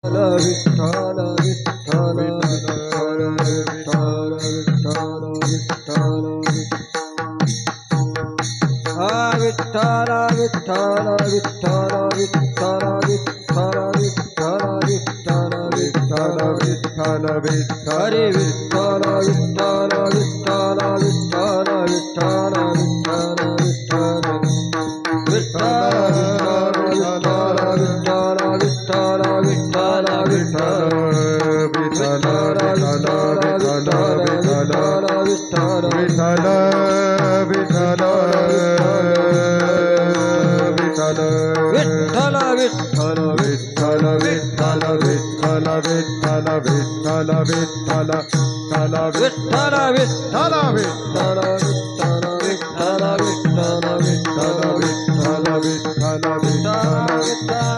विठ्ठल विठ्ठल विठ्ठल विठ्ठल विठ्ठल विठ्ठल विठ्ठल विठ्ठल विठ्ठल विठ्ठल विठ्ठल विठ्ठल विठ्ठल विठ्ठल विठ्ठल विठ्ठल हरे विठ्ठल विठ्ठल विठ्ठल विठ्ठल विठ्ठल विठ्ठल विठ्ठल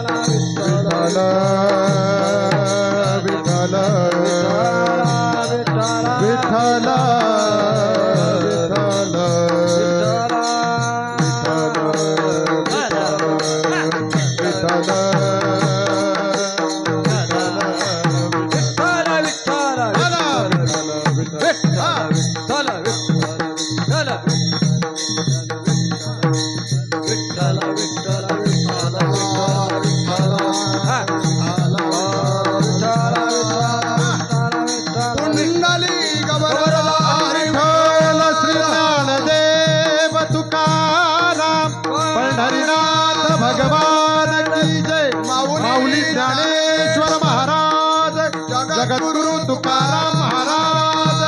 जगद्गुरु तुकाराम महाराज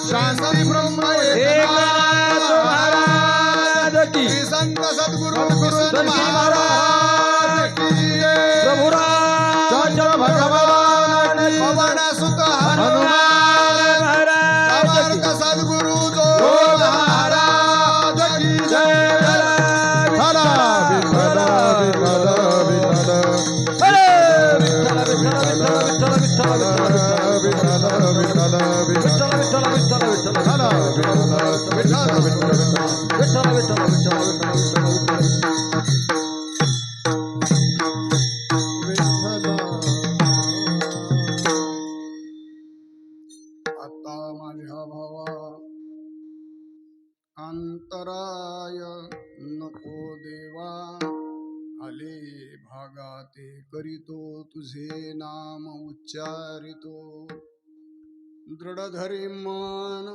शांती ब्रह्म एकनाथ महाराज की संत सद्गुरु महाराज की प्रभुराज भगवान पवन सुत हनुमान महाराज सद्गुरु महाराज की जय अंतराय नको देवा आले भागाते करीतो तुझे नाम उच्चारितो दृढ धरी मन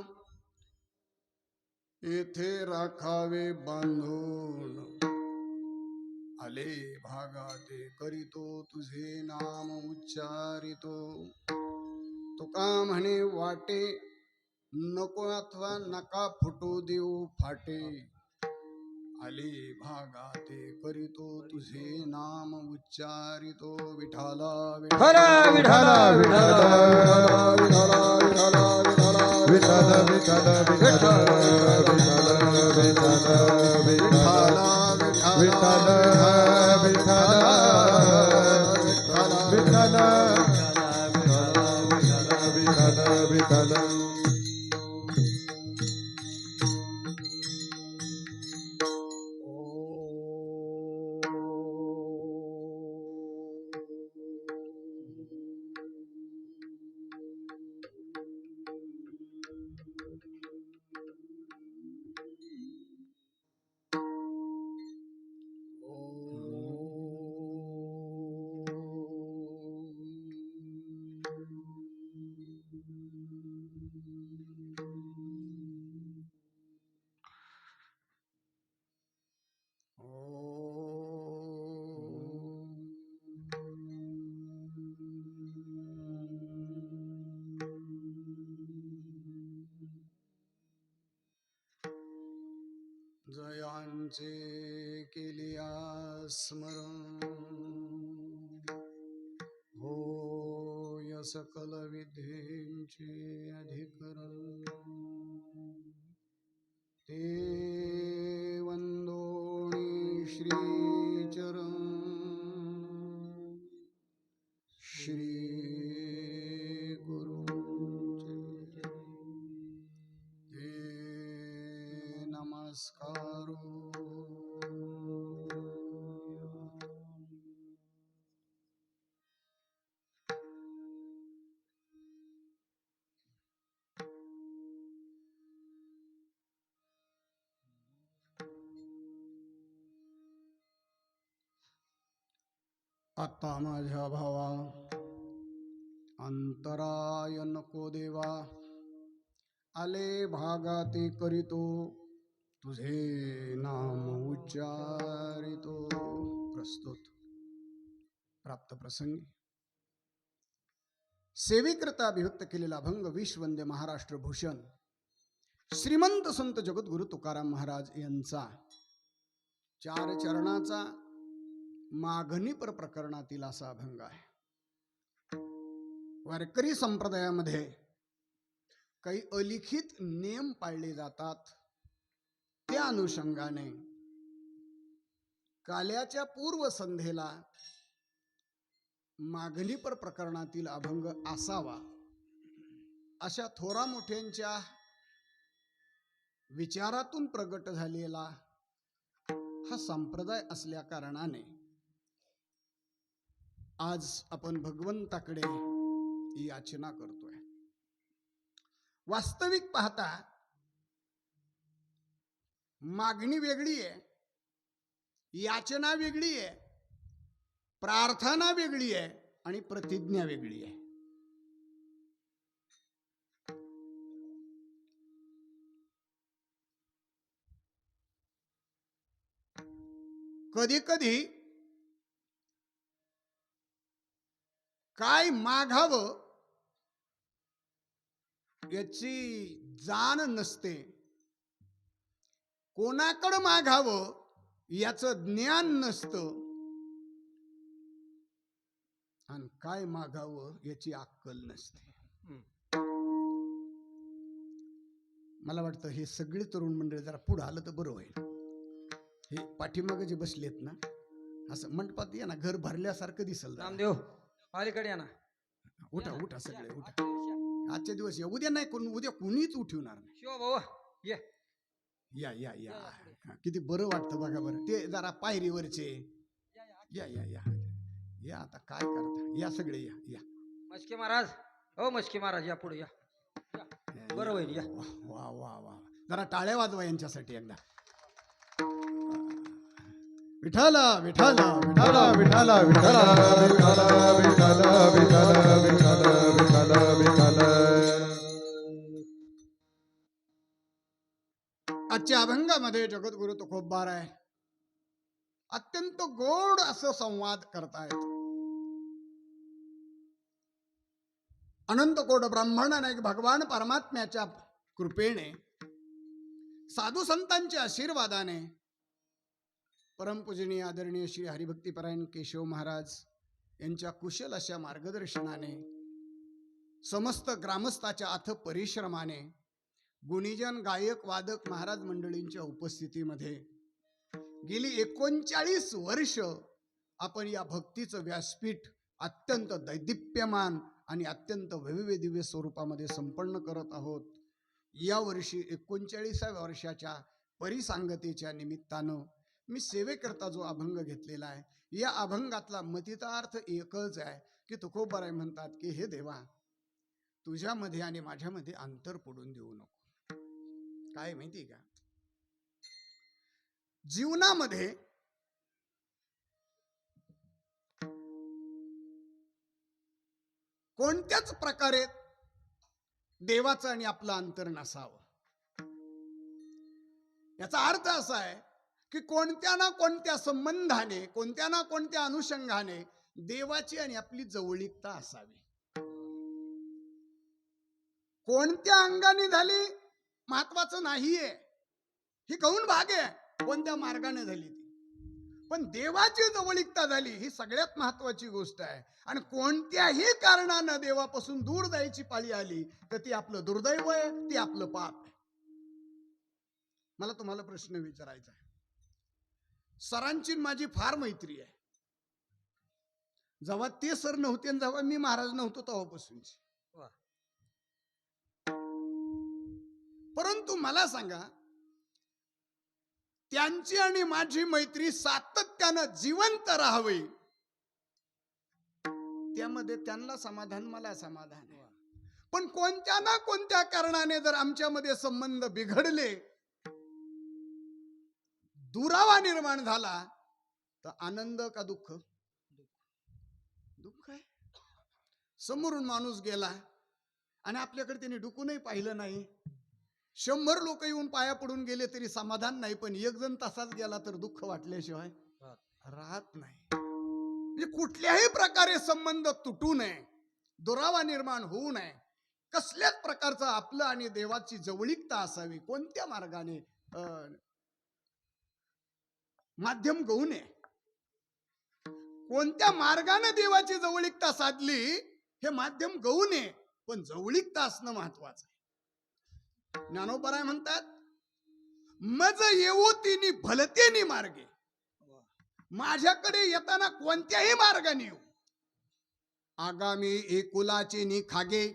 येथे राखावे बांधून आले भागाते करीतो तुझे नाम उच्चारितो तुका म्हणे वाटे नको अथवा नका फुटू देऊ फाटे आले भागाते करीतो तुझे नाम उच्चारितो विठाला विठाला विठाला विठाला विठाला विठाला विठाला जयांचे केलिया स्मरण होय सकल विद्येचे अधिकरण ते वंदोणी श्रीचरण श्री गुरुचे ते नमस्कारो आता माझ्या भावा अंतराय नको देवा, आले भागाते करीतो तुझे नाम उच्चारितो. प्रस्तुत प्राप्त प्रसंगी सेवेकरता अभिव्यक्त केलेला अभंग विश्ववंद्य महाराष्ट्र भूषण श्रीमंत संत जगद्गुरु तुकाराम महाराज यांचा 4 चरणाचा माघणीपर प्रकरणातील असा अभंग आहे. वारकरी संप्रदायामध्ये काही अलिखित नियम पाळले जातात. त्या अनुषंगाने काल्याच्या पूर्व संध्येला माघणीपर प्रकरणातील अभंग असावा अशा थोरा मोठ्यांच्या विचारातून प्रगट झालेला हा संप्रदाय असल्या कारणाने आज आपण भगवंताकडे याचना करतोय. वास्तविक पाहता मागणी वेगळी आहे, याचना वेगळी आहे, प्रार्थना वेगळी आहे आणि प्रतिज्ञा वेगळी आहे. कधी कधी काय मागावं याची जाण नसते, कोणाकडं मागावं याचं ज्ञान नसतं आणि काय मागावं याची अक्कल नसते. मला वाटतं हे सगळे तरुण मंडळी जरा पुढे आलं तर बरं होईल. हे पाठीमागे जे बसलेत ना, असं मंडपात या ना, घर भरल्यासारखं दिसल. नामदेव अलीकडे या ना. उठा उठा सगळे उठा. आजच्या दिवस या, उद्या नाही, उद्या कुणीच उठवणार नाही. शिवा भाऊ ये. या या या किती बरं वाटतं बघा बरं. ते जरा पायरीवरचे या या या या. आता काय करता, या सगळे या या. मस्के महाराज, हो मस्के महाराज या पुढे या. बरं होईल या. वा वा वा, जरा टाळ्या वाजवा यांच्यासाठी एकदा. विठाला विठाला विठाला विठाला विठाला विठाला विठाला विठाला विठाला विठाला विठाला. आजच्या अभंगामध्ये जगद्गुरु तुकोबाराय अत्यंत गोड असं संवाद करतायत. अनंत कोट ब्रह्मांडाने भगवान परमात्म्याच्या कृपेने, साधू संतांच्या आशीर्वादाने, परमपूजनीय आदरणीय श्री हरिभक्तीपरायण केशव महाराज यांच्या कुशल अशा मार्गदर्शनाने, समस्त ग्रामस्थाच्या अथक परिश्रमाने, गुणीजन गायक वादक महाराज मंडळींच्या उपस्थितीमध्ये गेली 39 वर्ष आपण या भक्तीचं व्यासपीठ अत्यंत दैदिप्यमान आणि अत्यंत भव्य दिव्य स्वरूपामध्ये संपन्न करत आहोत. या वर्षी 39व्या वर्षाच्या परिसांगतेच्या निमित्तानं मी सेवेकरता जो अभंग घेतलेला आहे, या अभंगातला मतितार्थ एकच आहे की तुकोबाराय म्हणतात की हे देवा, तुझ्यामध्ये आणि माझ्यामध्ये अंतर पडून देऊ नको. काय माहिती का, जीवनामध्ये कोणत्याच प्रकारे देवाचं आणि आपलं अंतर नसावं. याचा अर्थ असा आहे की कोणत्या ना कोणत्या संबंधाने, कोणत्या ना कोणत्या अनुषंगाने देवाची आणि आपली जवळीकता असावी. कोणत्या अंगाने झाली महत्वाचं नाहीये, ही गौण भाग आहे कोणत्या मार्गाने झाली ती, पण देवाची जवळीकता झाली ही सगळ्यात महत्वाची गोष्ट आहे. आणि कोणत्याही कारणानं देवापासून दूर जायची पाळी आली तर ती आपलं दुर्दैव आहे, ती आपलं पाप आहे. मला तुम्हाला प्रश्न विचारायचा आहे. सरांची माझी फार मैत्री आहे. जेव्हा ते सर नव्हते आणि जेव्हा मी महाराज नव्हतो तेव्हापासूनची. परंतु मला सांगा, त्यांची आणि माझी मैत्री सातत्यानं जिवंत राहावी, त्यामध्ये त्यांना समाधान, मला समाधान आहे. पण कोणत्या ना कोणत्या कारणाने जर आमच्यामध्ये संबंध बिघडले, दुरावा निर्माण झाला, तर आनंद का दुःख? दुःख आहे. समोरून माणूस गेला आणि आपल्याकडे त्यांनी डुकूनही पाहिलं नाही. 100 लोक येऊन पाया पडून गेले तरी समाधान नाही, पण एक जण तसाच गेला तर दुःख वाटल्याशिवाय राहत नाही. म्हणजे कुठल्याही प्रकारे संबंध तुटू नये, दुरावा निर्माण होऊ नये, कसल्याच प्रकारचं आपलं आणि देवाची जवळीकता असावी. कोणत्या मार्गाने माध्यम गहू नये. कोणत्या मार्गाने देवाची जवळीकता साधली हे माध्यम गहू नये, पण जवळीकता असणं महत्वाचं आहे. ज्ञानोबराय म्हणतात, मज येऊ तिनी भलतेनी मार्गे. माझ्याकडे येताना कोणत्याही मार्गाने येऊ, आगामी एकुलाचे नि खागे,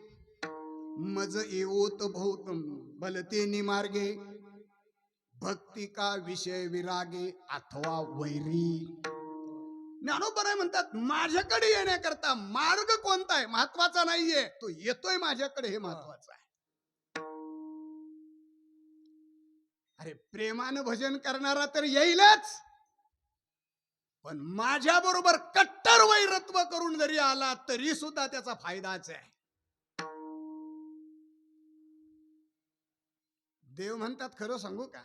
मज येऊत बहुत भलतेनी मार्गे, भक्ती का विषय विरागे अथवा वैरी. ज्ञानोबराय म्हणतात, माझ्याकडे येण्याकरता मार्ग कोणता आहे महत्वाचा नाहीये, तो येतोय माझ्याकडे हे महत्वाचं आहे. अरे प्रेमानं भजन करणारा तर येईलच, पण माझ्या बरोबर कट्टर वैरत्व करून जरी आला तरी सुद्धा त्याचा फायदाच आहे. देव म्हणतात, खरं सांगू का,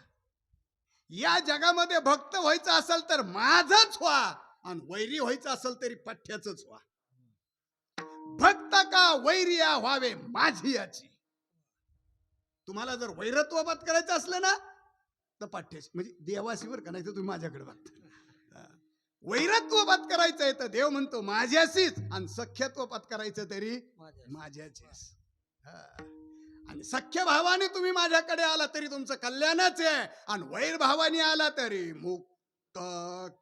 या जगामध्ये भक्त व्हायचं असेल तर माझच व्हा, आणि वैरी व्हायचं असेल तरी पठ्याच व्हा. भक्त का वैरिया व्हावे माझी याची. तुम्हाला जर वैरत्वपात करायचं असलं ना तर पाठ्याशी, म्हणजे देवाशीवर का नाही तर तुम्ही माझ्याकडे बघता. वैरत्वपात करायचंय तर देव म्हणतो माझ्याशीच, आणि सख्यत्वपात करायचं तरी माझ्याचीच. आणि सख्य भावाने तुम्ही माझ्याकडे आला तरी तुमचं कल्याणच आहे, आणि वैर भावाने आला तरी मुक्त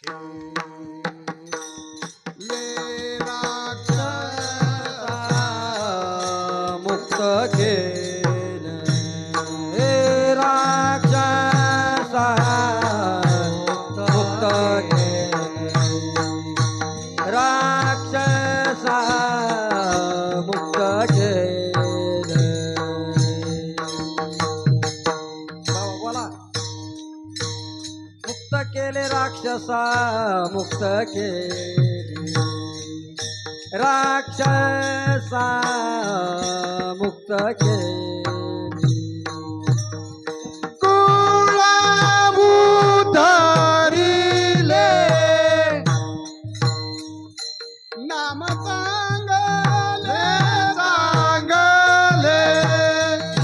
केले राक्षसा, मुक्त केले राक्षसा, मुक्त केले राक्षसा, मुक्त केले. बोला. मुक्त केले राक्षसा, मुक्त केले राक्षसा, मुक्त केले. कुळामुधारिले नाम चांगले चांगले,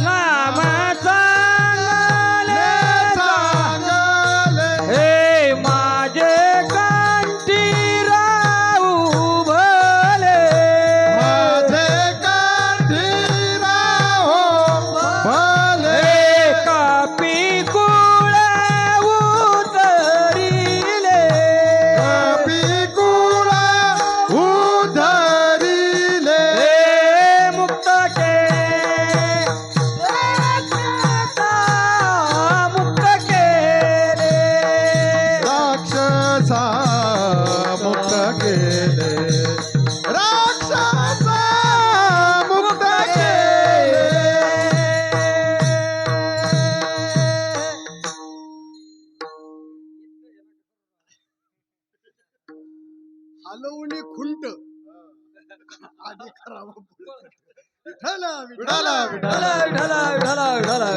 नाम चांगले चांगले, हे माझे कंठी राहू भले, माझे कंठी राहो भले, कापी कुळ उतरिले, कपी कुळा उधरिले, हे मुक्त केले मुक्त केले राक्षसा मुक्त केले, राक्षसा मुक्त केले. हलवणी खुंट आधी करावं पुढं. विठ्ठला विठ्ठला विठ्ठला विठ्ठला विठ्ठला विठ्ठला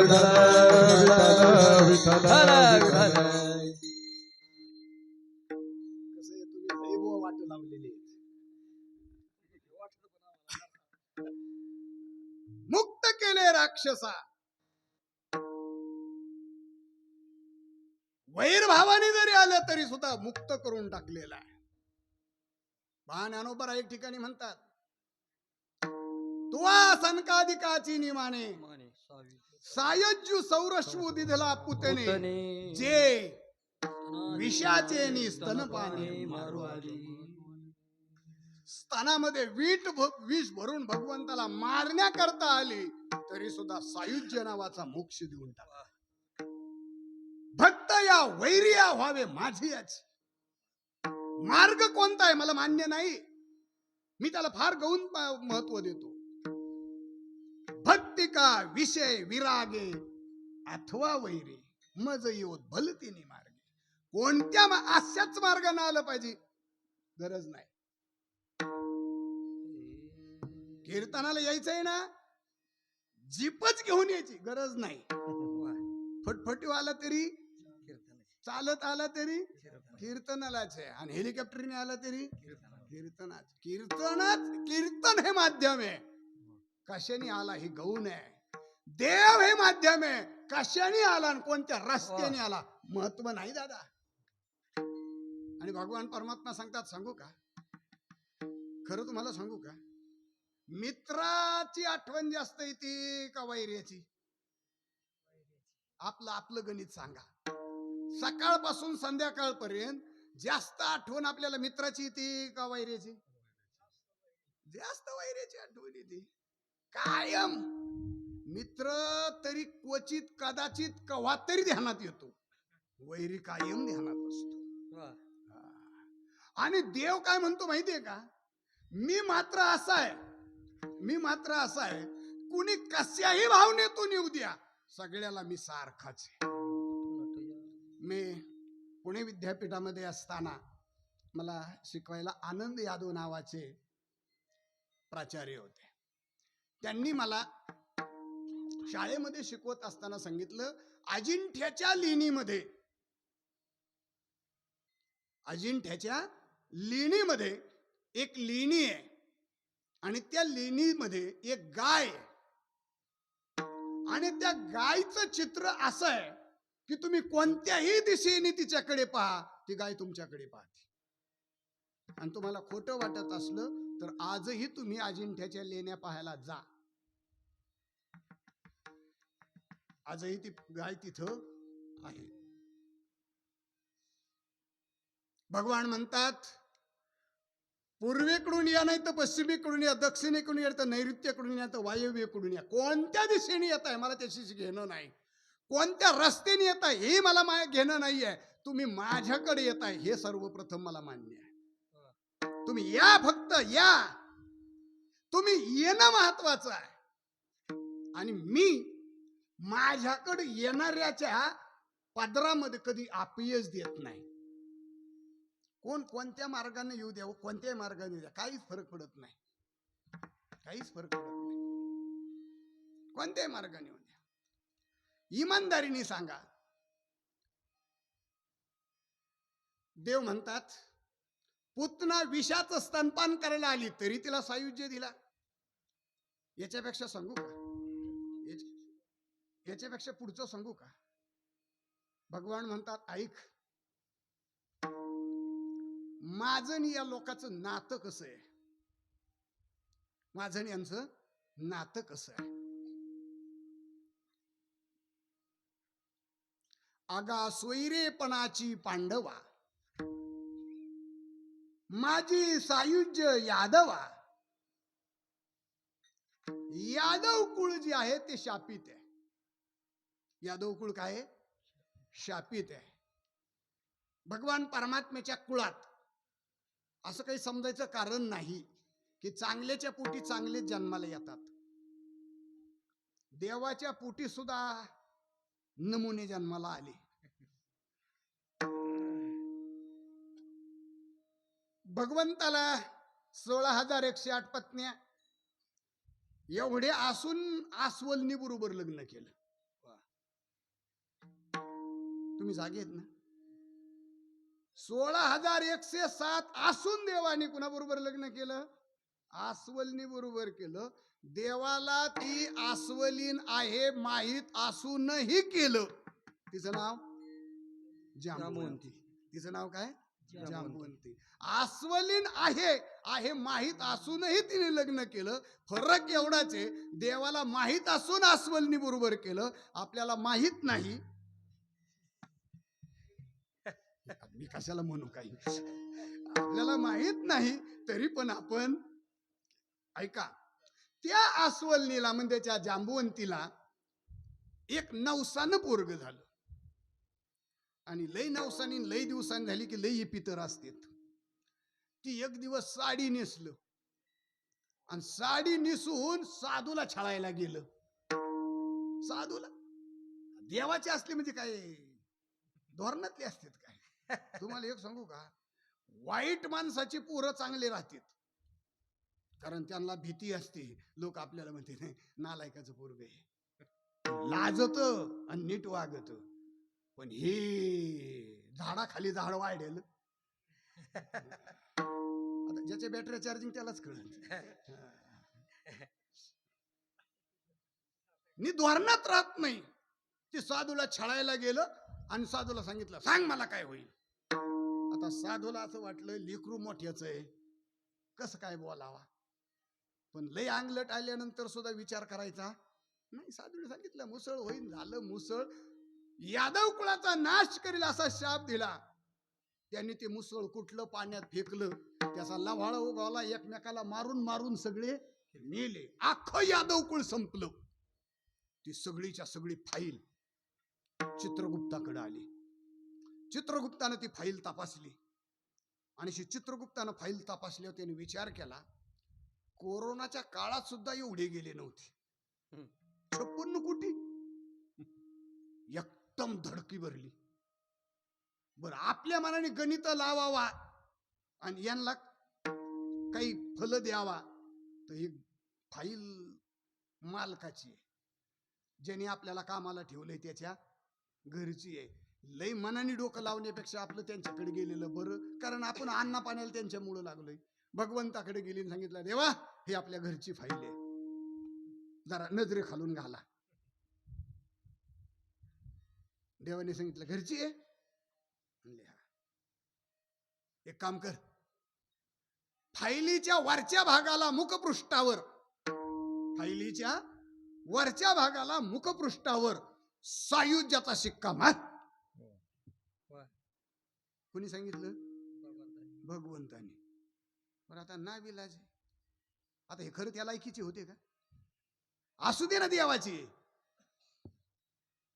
विठ्ठला विठ्ठला. कसं आहे, तुम्ही लय बुवा वाट लावलेली आहे. मुक्त केले राक्षसा, वैरभावाने जरी आलं तरी सुद्धा मुक्त करून टाकलेला आहे. ज्ञानोबा एक ठिकाणी म्हणतात, तुवा सनकादिकाची निमाने सायज्जू सौरश्वू दिधला पुतने, जे विषाचे नि स्तनपाने मारू आली. स्तनामध्ये विष भरून भगवंताला मारण्याकरता आली तरी सुद्धा सायुज्य नावाचा मोक्ष देऊन टाकला. भक्त या वैरिया व्हावे माझी याची. मार्ग कोणता आहे मला मान्य नाही, मी त्याला फार गौण महत्व देतो. भक्ती का विषय विरागे अथवा वैरे, मज येऊत भलतीने मार्गे. कोणत्या अशाच मार्गाने आलं पाहिजे गरज नाही. कीर्तनाला यायचंय ना, जीपच घेऊन यायची गरज नाही. वा. फटफटी आला तरी, कीर्तनाची. चालत आला तरी कीर्तन. कीर्तनालाच आहे, आणि हेलिकॉप्टरने आला तरी कीर्तन. कीर्तनाच. कीर्तन हे माध्यम आहे, कशाने आला हे गौण आहे. देव हे माध्यम आहे, कशाने आला आणि कोणत्या रस्त्याने आला महत्व नाही दादा. आणि भगवान परमात्मा सांगतात, सांगू का खरं तुम्हाला सांगू का, मित्राची आठवण जास्त येते का वैर्याची? आपलं आपलं गणित सांगा. सकाळपासून संध्याकाळपर्यंत जास्त आठवण आपल्याला मित्राची येते का वैर्याची? जास्त वैर्याची आठवण येते. कायम मित्र तरी क्वचित कदाचित कवा तरी ध्यानात येतो, वैरी कायम ध्यानात असतो. वा. आणि देव काय म्हणतो माहितीये का, मी मात्र असा आहे, कुणी कशाही भावनेतून येऊ द्या, सगळ्याला मी सारखाच आहे. मी पुणे विद्यापीठामध्ये असताना मला शिकवायला आनंद यादव नावाचे प्राचार्य होते. त्यांनी मला शाळेमध्ये शिकवत असताना सांगितलं, अजिंठ्याच्या लेणीमध्ये एक लेणी आहे, आणि त्या लेणीमध्ये एक गाय आहे, आणि त्या गायचं चित्र असं आहे की तुम्ही कोणत्याही दिशेने तिच्याकडे पहा, ती गाय तुमच्याकडे पाहते. आणि तुम्हाला खोटं वाटत असलं तर आजही तुम्ही अजिंठ्याच्या लेण्या पाहायला जा, आजही ती गाय तिथं आहे. भगवान म्हणतात, पूर्वेकडून या, नाही तर पश्चिमेकडून या, दक्षिणेकडून या, तर नैऋत्यकडून या, तर वायव्येकडून या. कोणत्या दिशेने येत आहे मला त्याशी घेणं नाही, कोणत्या रस्त्याने येत आहे हे मला घेणं नाहीये, तुम्ही माझ्याकडे येत आहे हे सर्वप्रथम मला मान्य आहे. तुम्ही या, फक्त या, तुम्ही येणं महत्वाचं आहे. आणि मी माझ्याकडे येणाऱ्याच्या पदरामध्ये कधी अपयश देत नाही. कोण कोणत्या मार्गाने येऊ द्या, कोणत्याही मार्गाने येऊ द्या, काहीच फरक पडत नाही, कोणत्याही मार्गाने येऊ द्या. इमानदारीने सांगा. देव म्हणतात, पुतना विषाचं स्तनपान करायला आली तरी तिला सायुज्य दिला. याच्यापेक्षा सांगू का, याच्यापेक्षा पुढचं सांगू का? भगवान म्हणतात, ऐक, माझं आणि या लोकांचं नातं कसं आहे, माझं आणि यांचं नातं कसं आहे. आगा स्वैरेपणाची पांडवा, माझी सायुज्य यादवा. यादव कुळ जे आहे ते शापित आहे. यादव कुळ काय आहे? शापित आहे. भगवान परमात्म्याच्या कुळात असं काही समजायचं कारण नाही की चांगल्याच्या पोटी चांगले जन्माला येतात. देवाच्या पोटी सुद्धा नमुने जन्माला आले. भगवंताला 16,108 पत्न्या, एवढे असून आस्वलनी बरोबर लग्न केलं. तुम्ही जागे आहेत ना? 16,107 असून देवाने कुणाबरोबर लग्न केलं? आस्वलनी बरोबर केलं. देवाला ती आस्वलीन आहे माहीत असूनही केलं. तिचं नाव जांबुवंती. तिचं नाव काय? जांबुवंती. आस्वलीन आहे माहीत असूनही तिने लग्न केलं. फरक एवढाच आहे, देवाला माहीत असून आस्वलनी बरोबर केलं, आपल्याला माहीत नाही. मी कशाला म्हणू काही, आपल्याला माहित नाही तरी पण आपण ऐका. त्या आस्वलनीला म्हणजे त्या जांबुवंतीला एक नवसानं पोरग झालं, आणि लई नवसानी लई दिवसांनी झाली की लई पितर असतात. ती एक दिवस साडी नेसलं आणि साडी नेसून साधूला छळायला गेलं. साधूला देवाचे असले म्हणजे काय धोरणातले असतात काय? तुम्हाला एक सांगू का, वाईट माणसाची पोरं चांगले राहतात, कारण त्यांना भीती असते, लोक आपल्याला म्हणते नाही नालायकाचं पोरग आहे, लाजत आणि नीट वागत. पण हे झाडाखाली झाड वाढेल, आता ज्याच्या बॅटरी चार्जिंग त्यालाच कळत. मी धोरणात राहत नाही. ते साधूला छळायला गेलं आणि साधूला सांगितलं सांग मला काय होईल. आता साधूला असं वाटलं लेकरू मोठ्याच आहे, कसं काय बोलावा. पण लय अंगलट आल्यानंतर सुद्धा विचार करायचा नाही. साधूने सांगितलं मुसळ होईल, झालं मुसळ. यादव कुळाचा नाश करील असा शाप दिला. त्यांनी ते मुसळ कुठलं पाण्यात फेकलं, त्याचा लव्हाळा उगवला, एकमेकाला मारून मारून सगळे मेले. अख्खं यादव कुळ संपलं. ती सगळीच्या सगळी फाईल चित्रगुप्ताकडे आली. चित्रगुप्तानं ती फाईल तपासली आणि चित्रगुप्तानं फाईल तपासल्यावर त्याने विचार केला, कोरोनाच्या काळात सुद्धा एवढे गेले नव्हते. 56 कोटी. एकदम धडकी भरली. बर आपल्या मनाने गणित लावावा आणि यांना काही फल द्यावा, तर ही फाईल मालकाची आहे, ज्याने आपल्याला कामाला ठेवलंय त्याच्या घरची आहे. लय मनाने डोकं लावण्यापेक्षा आपलं त्यांच्याकडे गेलेलं बरं, कारण आपण अन्ना पाण्याला त्यांच्यामुळं लागलोय. भगवंताकडे गेली आणि सांगितलं देवा हे आपल्या घरची फाईल आहे, जरा नजरे खालून घाला. देवाने सांगितलं घरची आहे. म्हणले हा, एक काम कर, फाईलीच्या वरच्या भागाला मुखपृष्ठावर, फाईलीच्या वरच्या भागाला मुखपृष्ठावर सायुज्याचा शिक्का मार. कोणी सांगितलं? भगवंताने. पण आता नाविलाज आहे. आता हे खरं त्या लायकीचे होते का? असू दे ना देवाची,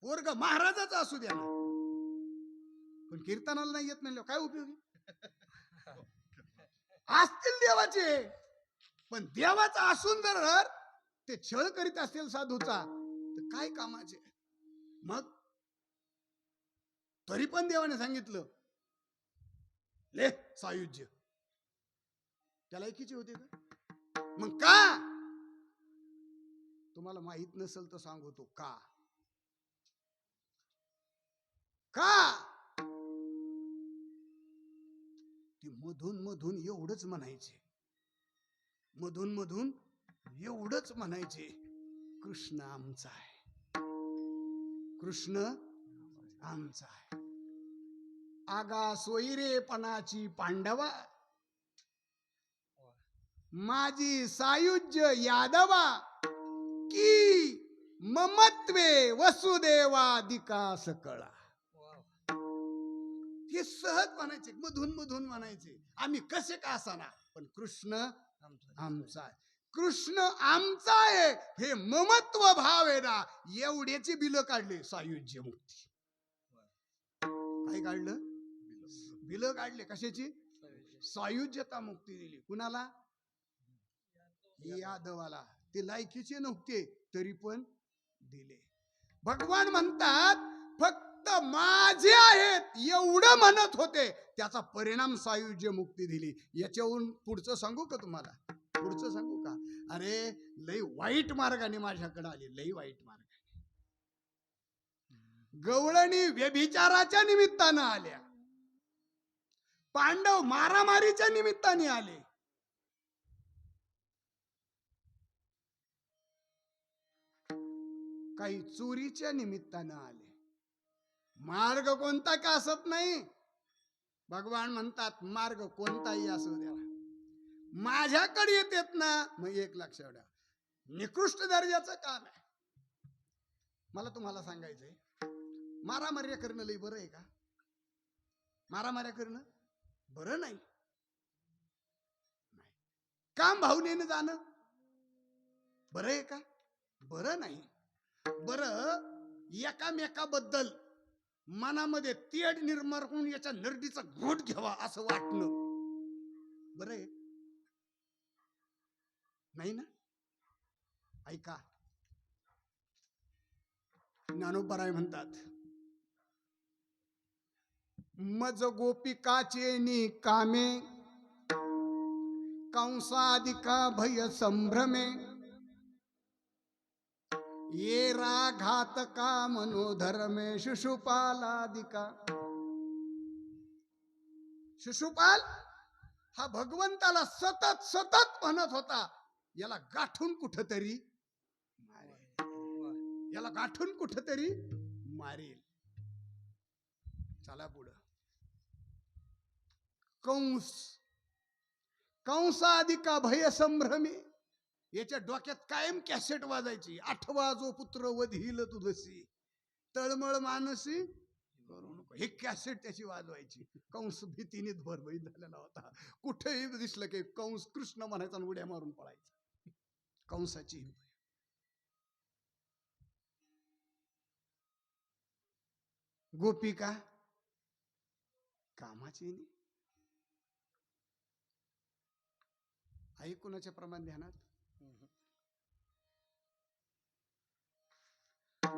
पोरग महाराजाचा असू द्या ना, पण कीर्तनाला नाही येत म्हणलं काय उपयोग? असतील देवाचे, पण देवाचा असून जर ते छळ करीत असेल साधूचा तर काय कामाचे? मग तरी पण देवाने सांगितलं ले सायुज्य. त्याला एकीचे होते का? मग का? तुम्हाला माहित नसेल तर सांगतो का. ती मधून मधून एवढंच म्हणायचे, मधून मधून एवढंच म्हणायचे, कृष्ण आमचा आहे, कृष्ण आमचा आहे. आगा सोयरेपणाची पांडवा, माझी सायुज्य यादवा, की ममत्वे वसुदेवादिका सकळा. हे सहज म्हणायचे, मधून मधून म्हणायचे. आम्ही कसे का असाना, पण कृष्ण आमचा आहे, कृष्ण आमचा आहे, हे ममत्व भाव आहे ना, एवढ्याची बिलं काढले. सायुज्य मुक्ती काय काढलं? बिलं काढले. कशाची? सायुज्यता मुक्ती दिली. कुणाला? यादवाला. ते लायकीचे नव्हते तरी पण दिले. भगवान म्हणतात फक्त माझे आहेत एवढं म्हणत होते, त्याचा परिणाम सायुज्य मुक्ती दिली. याच्याहून पुढचं सांगू का तुम्हाला? पुढचं सांगू का? अरे लय वाईट मार्गाने माझ्याकडे आले, लय वाईट मार्गाने. गवळणी व्यभिचाराच्या निमित्तानं आल्या, पांडव मारामारीच्या निमित्ताने आले. काही चोरीच्या निमित्तानं आले. मार्ग कोणता का असत नाही. भगवान म्हणतात मार्ग कोणताही असू द्या, माझ्याकडे येतात ना. मग एक लक्षात ठेवा, निकृष्ट दर्जाचं काम आहे. मला तुम्हाला सांगायचंय, मारामार्या करणं लई बरं आहे का? मारामार्या करणं बरं नाही. काम भावनेनं जाणं बरं आहे का? बरं नाही. बरं एकामेकाबद्दल मनामध्ये तेढ निर्माण होऊन याच्या नरडीचा घोट घ्यावा असं वाटणं बरं आहे? नाही ना. ऐका, ज्ञानोबराय म्हणतात, मज गोपिकाचे नि कामे, कंसादिका भय संभ्रमे ये घातका मनोधर्मे शिशुपालादिका. शिशुपाल हा भगवंताला सतत सतत म्हणत होता, याला गाठून कुठतरी मारेल, याला गाठून कुठतरी मारेल. चला पुढं. कंसादिका भय संभ्रमे, याच्या डोक्यात कायम कॅसेट वाजायची. आठवा जो पुत्र वधील तुझसी तळमळ मानसी करू नको, हे कॅसेट त्याची वाजवायची. कंस भीतीने भरभरीत झालेला होता. कुठेही दिसलं की कंस कृष्ण म्हणायचा आणि उड्या मारून पळायचा. कंसाची गोपिका कामाची आई कुणाच्या प्रमाण ध्यानात.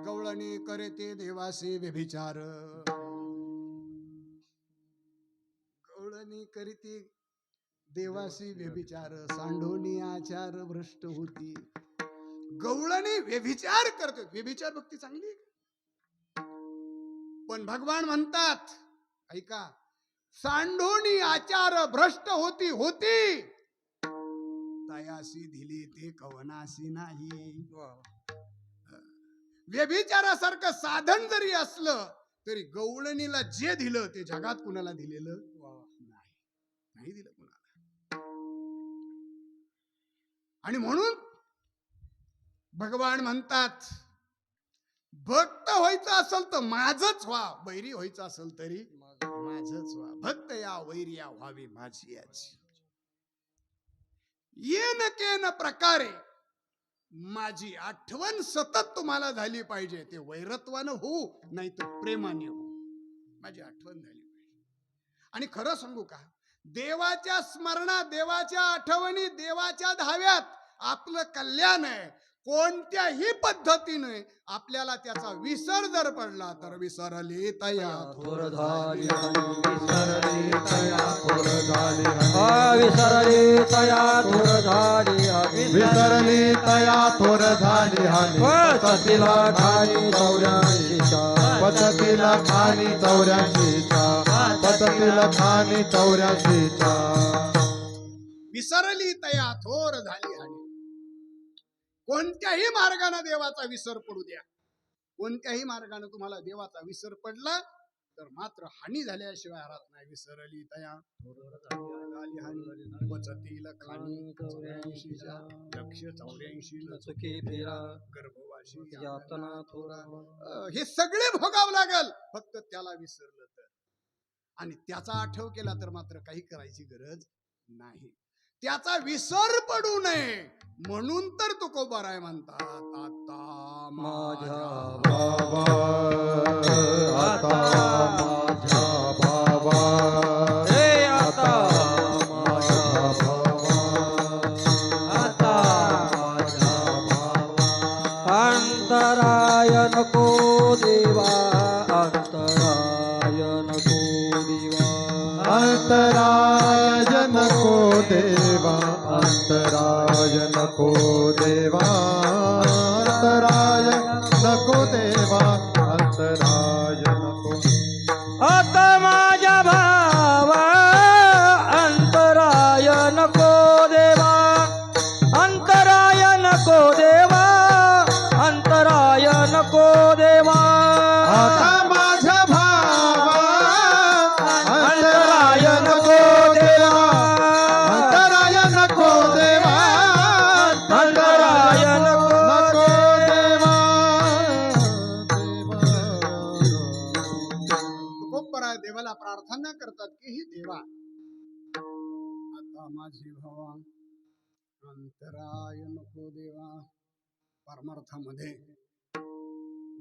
गवळणी करते देवासे व्यभिचार, गवळणी करते देवासी व्यभिचार, सांडोनी आचार भ्रष्ट होती. गवळणी व्यभिचार करते. व्यभिचार भक्ती चांगली आहे, पण भगवान म्हणतात ऐका, सांडोनी आचार भ्रष्ट होती होती, तयासी दिली ते कवनासी नाही. व्यभिचारासारखं साधन जरी असलं तरी गवळणीला जे दिलं ते जगात कुणाला दिलेलं नाही दिलं कुणाला. आणि म्हणून भगवान म्हणतात, भक्त व्हायचं असेल तर माझच व्हा, वैरी व्हायचं असेल तरी माझच व्हा. भक्त या वैरी या व्हावी माझी याची. येन केन प्रकारे माझी आठवण सतत तुम्हाला झाली पाहिजे. ते वैरत्वानं हो नाही तर प्रेमाने हो, माझी आठवण झाली पाहिजे. आणि खरं सांगू का, देवाच्या स्मरणात, देवाच्या आठवणी, देवाच्या धाव्यात आपलं कल्याण आहे. कोणत्याही पद्धतीने आपल्याला त्याचा विसर जर पडला तर विसरली तया थोर झाली, विसरली तया थोर झाली, विसरली तया थोर झाली, विसरली तया थोर झाली. पचतीला खाली 84चा, पचतीला खाली 84चा, पचतीला खाली 84चा. विसरली तया थोर झाली हानी. कोणत्याही मार्गाने देवाचा विसर पडू द्या, कोणत्याही मार्गाने तुम्हाला देवाचा विसर पडला तर मात्र हानी झाल्याशिवाय राहत नाही. विसरली तया झाली हानी, पचतील खाणी 84च्या, लक्ष 84 चुकी फेरा गर्भवाशी यातना थोरा. हे सगळे भोगावं लागल फक्त त्याला विसरलं तर. आणि त्याचा आठव केला तर मात्र काही करायची गरज नाही. त्याचा विसर पडू नये म्हणून तर तुकोबाराय म्हणतात, आता माझ्या भावा, आता माझ्या भावा, रे आता माझ्या भावा, आता माझ्या भावा. अंतराय नको देवा, अंतराय नको देवा, अंतराय नको देवा, अंतराय नको देवा, अंतराय नको देवा, अंतराय नको. आता माझ्या भावा, अंतराय नको देवा, अंतराय नको देवा, अंतराय नको देवा. आता माझ्या भावा, अंतराय नको देवा, अंतराय नको देवा, अंतराय नको नको देवा. तुकोबराय देवाला प्रार्थना करतात की ही देवा, आता माझी भावा अंतराय नको देवा. परमार्थामध्ये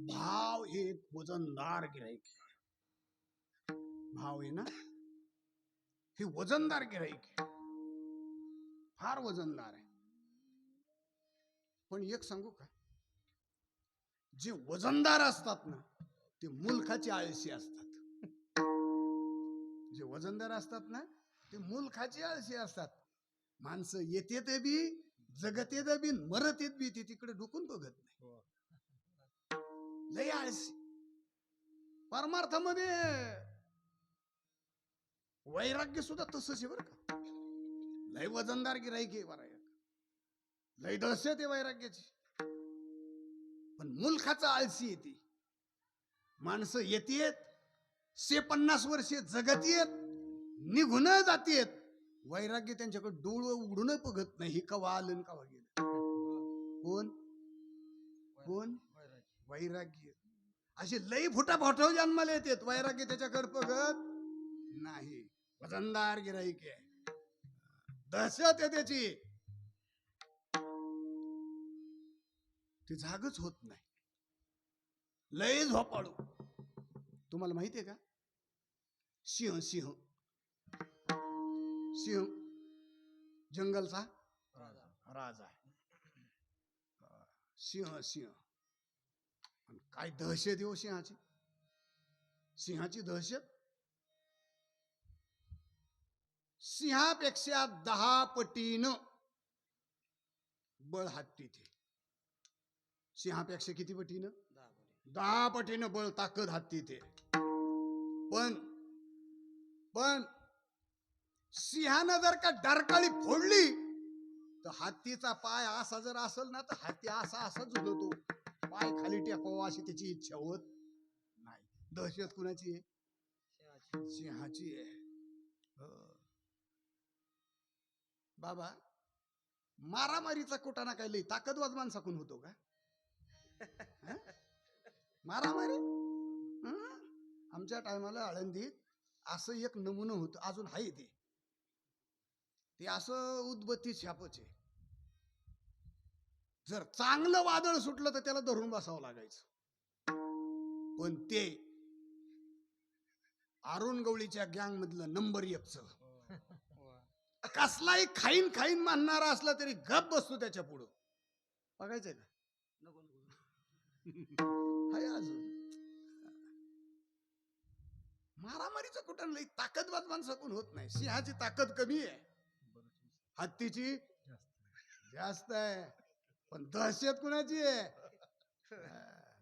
भाव हे एक वजनदार गिराईक. भाव आहे ना, हे वजनदार गिराईक, फार वजनदार आहे. पण एक सांगू का, जे वजनदार असतात ना ते मुलखाचे आळशी असतात. जे वजनदार असतात ना ते मुलखाचे आळशी असतात. माणसं येते ते बी जगत येत बी मरत येत बी ती तिकडे डुकून बघत नाही. लय आळशी. परमार्थामध्ये वैराग्य सुद्धा तसंच आहे बरं का. लय वजनदार गिराईक आहे वैराग्य, लय दहशत आहे वैराग्याची. पण मुलखाचा आळशी येते. माणसं येतेत 50 वर्षे जगत येत निघून जातेत. वैराग्य त्यांच्याकडे डोळं उघडून बघत नाही. कवा आलं कवा गेलं. कोण कोण वैराग्य. असे लई फुटा फोटो जन्माला येतात. वैराग्य त्याच्याकडे बघत नाही. वजनदार गिराईक आहे, दहशत आहे त्याची. ते जागच होत नाही. लय झोपाळू. तुम्हाला माहितीये का सिंह सिंह सिंह जंगलचा राजा आहे. सिंह सिंह आणि काय दहशत आहे हो सिंहाची. सिंहाची दहशत सिंहापेक्षा 10 पटीनं बळ हत्तीत आहे. सिंहापेक्षा किती पटीनं? 10 पटीनं बळ ताकद हत्तीत आहे. पण सिंहानं जर का डरकाळी फोडली तर हत्तीचा पाय असा जर असेल ना तर हत्ती असा झुलतो. पाय खाली टेकावा अशी त्याची इच्छा होत नाही. दहशत कुणाची आहे? सिंहाची आहे. बाबा मारामारीचा कुटाणा काय लई ताकदवाज माणसाकून होतो का? मारामारी आमच्या टायमाला आळंदीत असं एक नमुना होतं. अजून आहे ते असं उदबत्ती छापच आहे. जर चांगलं वादळ सुटलं तर त्याला धरून बसावं लागायचं. पण ते अरुण गवळीच्या गँग मधलं नंबर 1चं कसलाही खाईन खाईन मानणारा असला तरी गप बसतो त्याच्या पुढं. बघायचंय का? हाय अजून मारामारीचं कुठं लई ताकदवाद माणसाकडून होत नाही. सिंहाची ताकद कमी आहे, हत्तीची जास्त आहे. पण दहशत कुणाची आहे?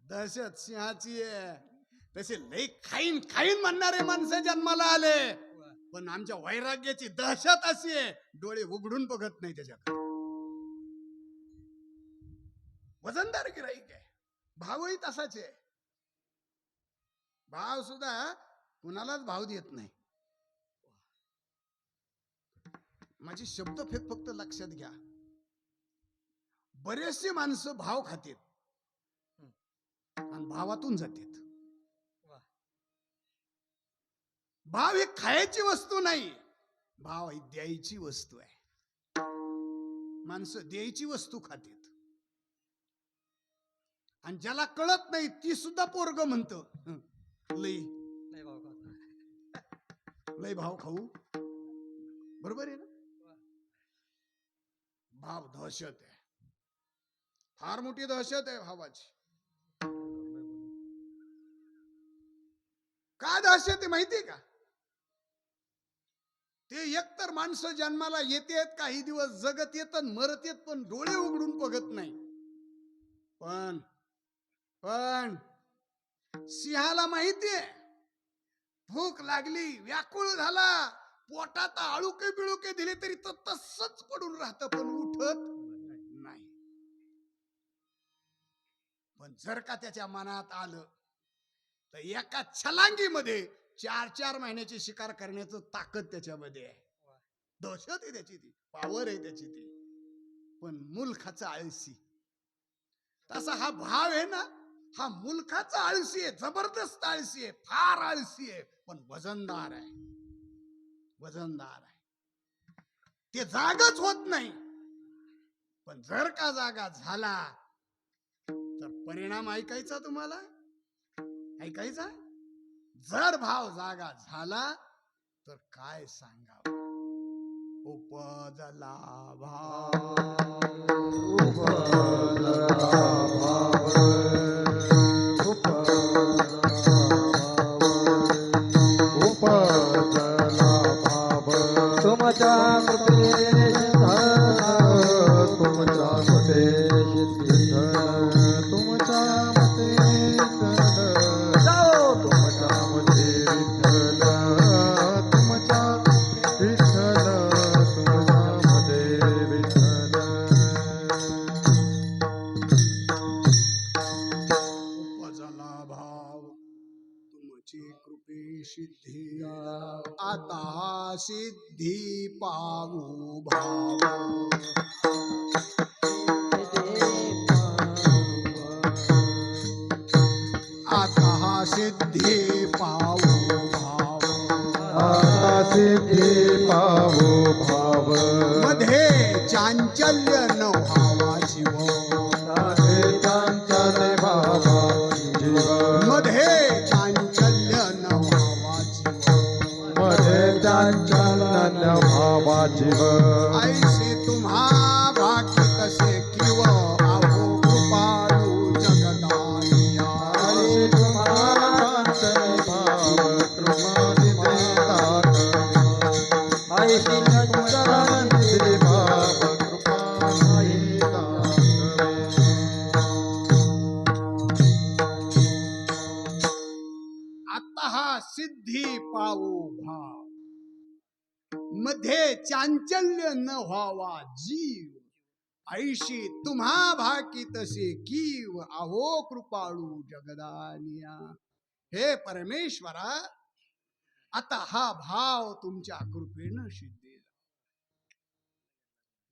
दहशत सिंहाची आहे. तसे लई खाईन खाईन म्हणणारे माणसं जन्माला आले. पण आमच्या वैराग्याची दहशत अशी आहे डोळे उघडून बघत नाही त्याच्याकडे. वजनदार गिराईक आहे. भावही तसाच आहे. भाव सुद्धा कुणालाच भाव देत नाही. माझी शब्द फेक फक्त लक्षात घ्या. बरेचसे माणसं भाव खातेत आणि भावातून जातात. भाव ही खायची वस्तू नाही, भाव ही द्यायची वस्तू आहे. माणसं द्यायची वस्तू खातेत आणि ज्याला कळत नाही ती सुद्धा पोरग म्हणत लय भाव खाऊ. बरोबर आहे ना? भाव दहशत आहे, फार मोठी दहशत आहे भावाची. का दहशत आहे माहितीये का? ते एकतर माणसं जन्माला येतेत, काही दिवस जगत येत मरत येत, पण डोळे उघडून बघत नाही. पण सिंहाला माहितीये भूक लागली, व्याकुळ झाला, पोटात आळुके बिळुके दिले तरी तो तसंच पडून राहत, पण उठत नाही. पण जर का त्याच्या मनात आलं तर एका छलांगीमध्ये 4-4 महिन्याची शिकार करण्याचं ताकद त्याच्यामध्ये आहे. दहशत आहे त्याची, ती पावर आहे त्याची ती. पण मुलखाचा आळशी. तसा हा भाव आहे ना, हा मुलखाचा आळशी आहे, जबरदस्त आळशी आहे, फार आळशी आहे, पण वजनदार आहे. वजनदार आहे. ते जागच होत नाही. पण जर का जागा झाला तर परिणाम ऐकायचा तुम्हाला, ऐकायचा. जर भाव जागा झाला तर काय सांगावं. उपजला भाव, तुमच्या कृपेने मते विठ्ठल तुमच्या मते विठ्ठल जाओ तुमच्या मते विठ्ठल तुमच्या विठ्ठल तुमच्या मते विठ्ठल उपजला भाव तुमची कृपे सिद्धी आता सिद्धी पावू भाव आता सिद्धी पावू भाव आता सिद्धी पावो भाव मध्ये चांचल्य न व्हावा जीव राधे चांचल बाबा जीव मध्ये चांचल्य न व्हावा जीव मध्ये चांचल भावा जीव ऐसे तुम्हा भाग्य कसे किव आहो कृपाळू जगदानिया आई तुम्हाला भाव कृपाने देतात आई श्री शांती भाव कृपाने आता हा सिद्धी पावो भाव मध्ये चांचल्य न व्हावा जीव ऐशी तुम्हा भाकी तसे कीव आहो कृपाळू जगदानिया हे परमेश्वरा आता हा भाव तुमच्या कृपेनं सिद्धी झाला.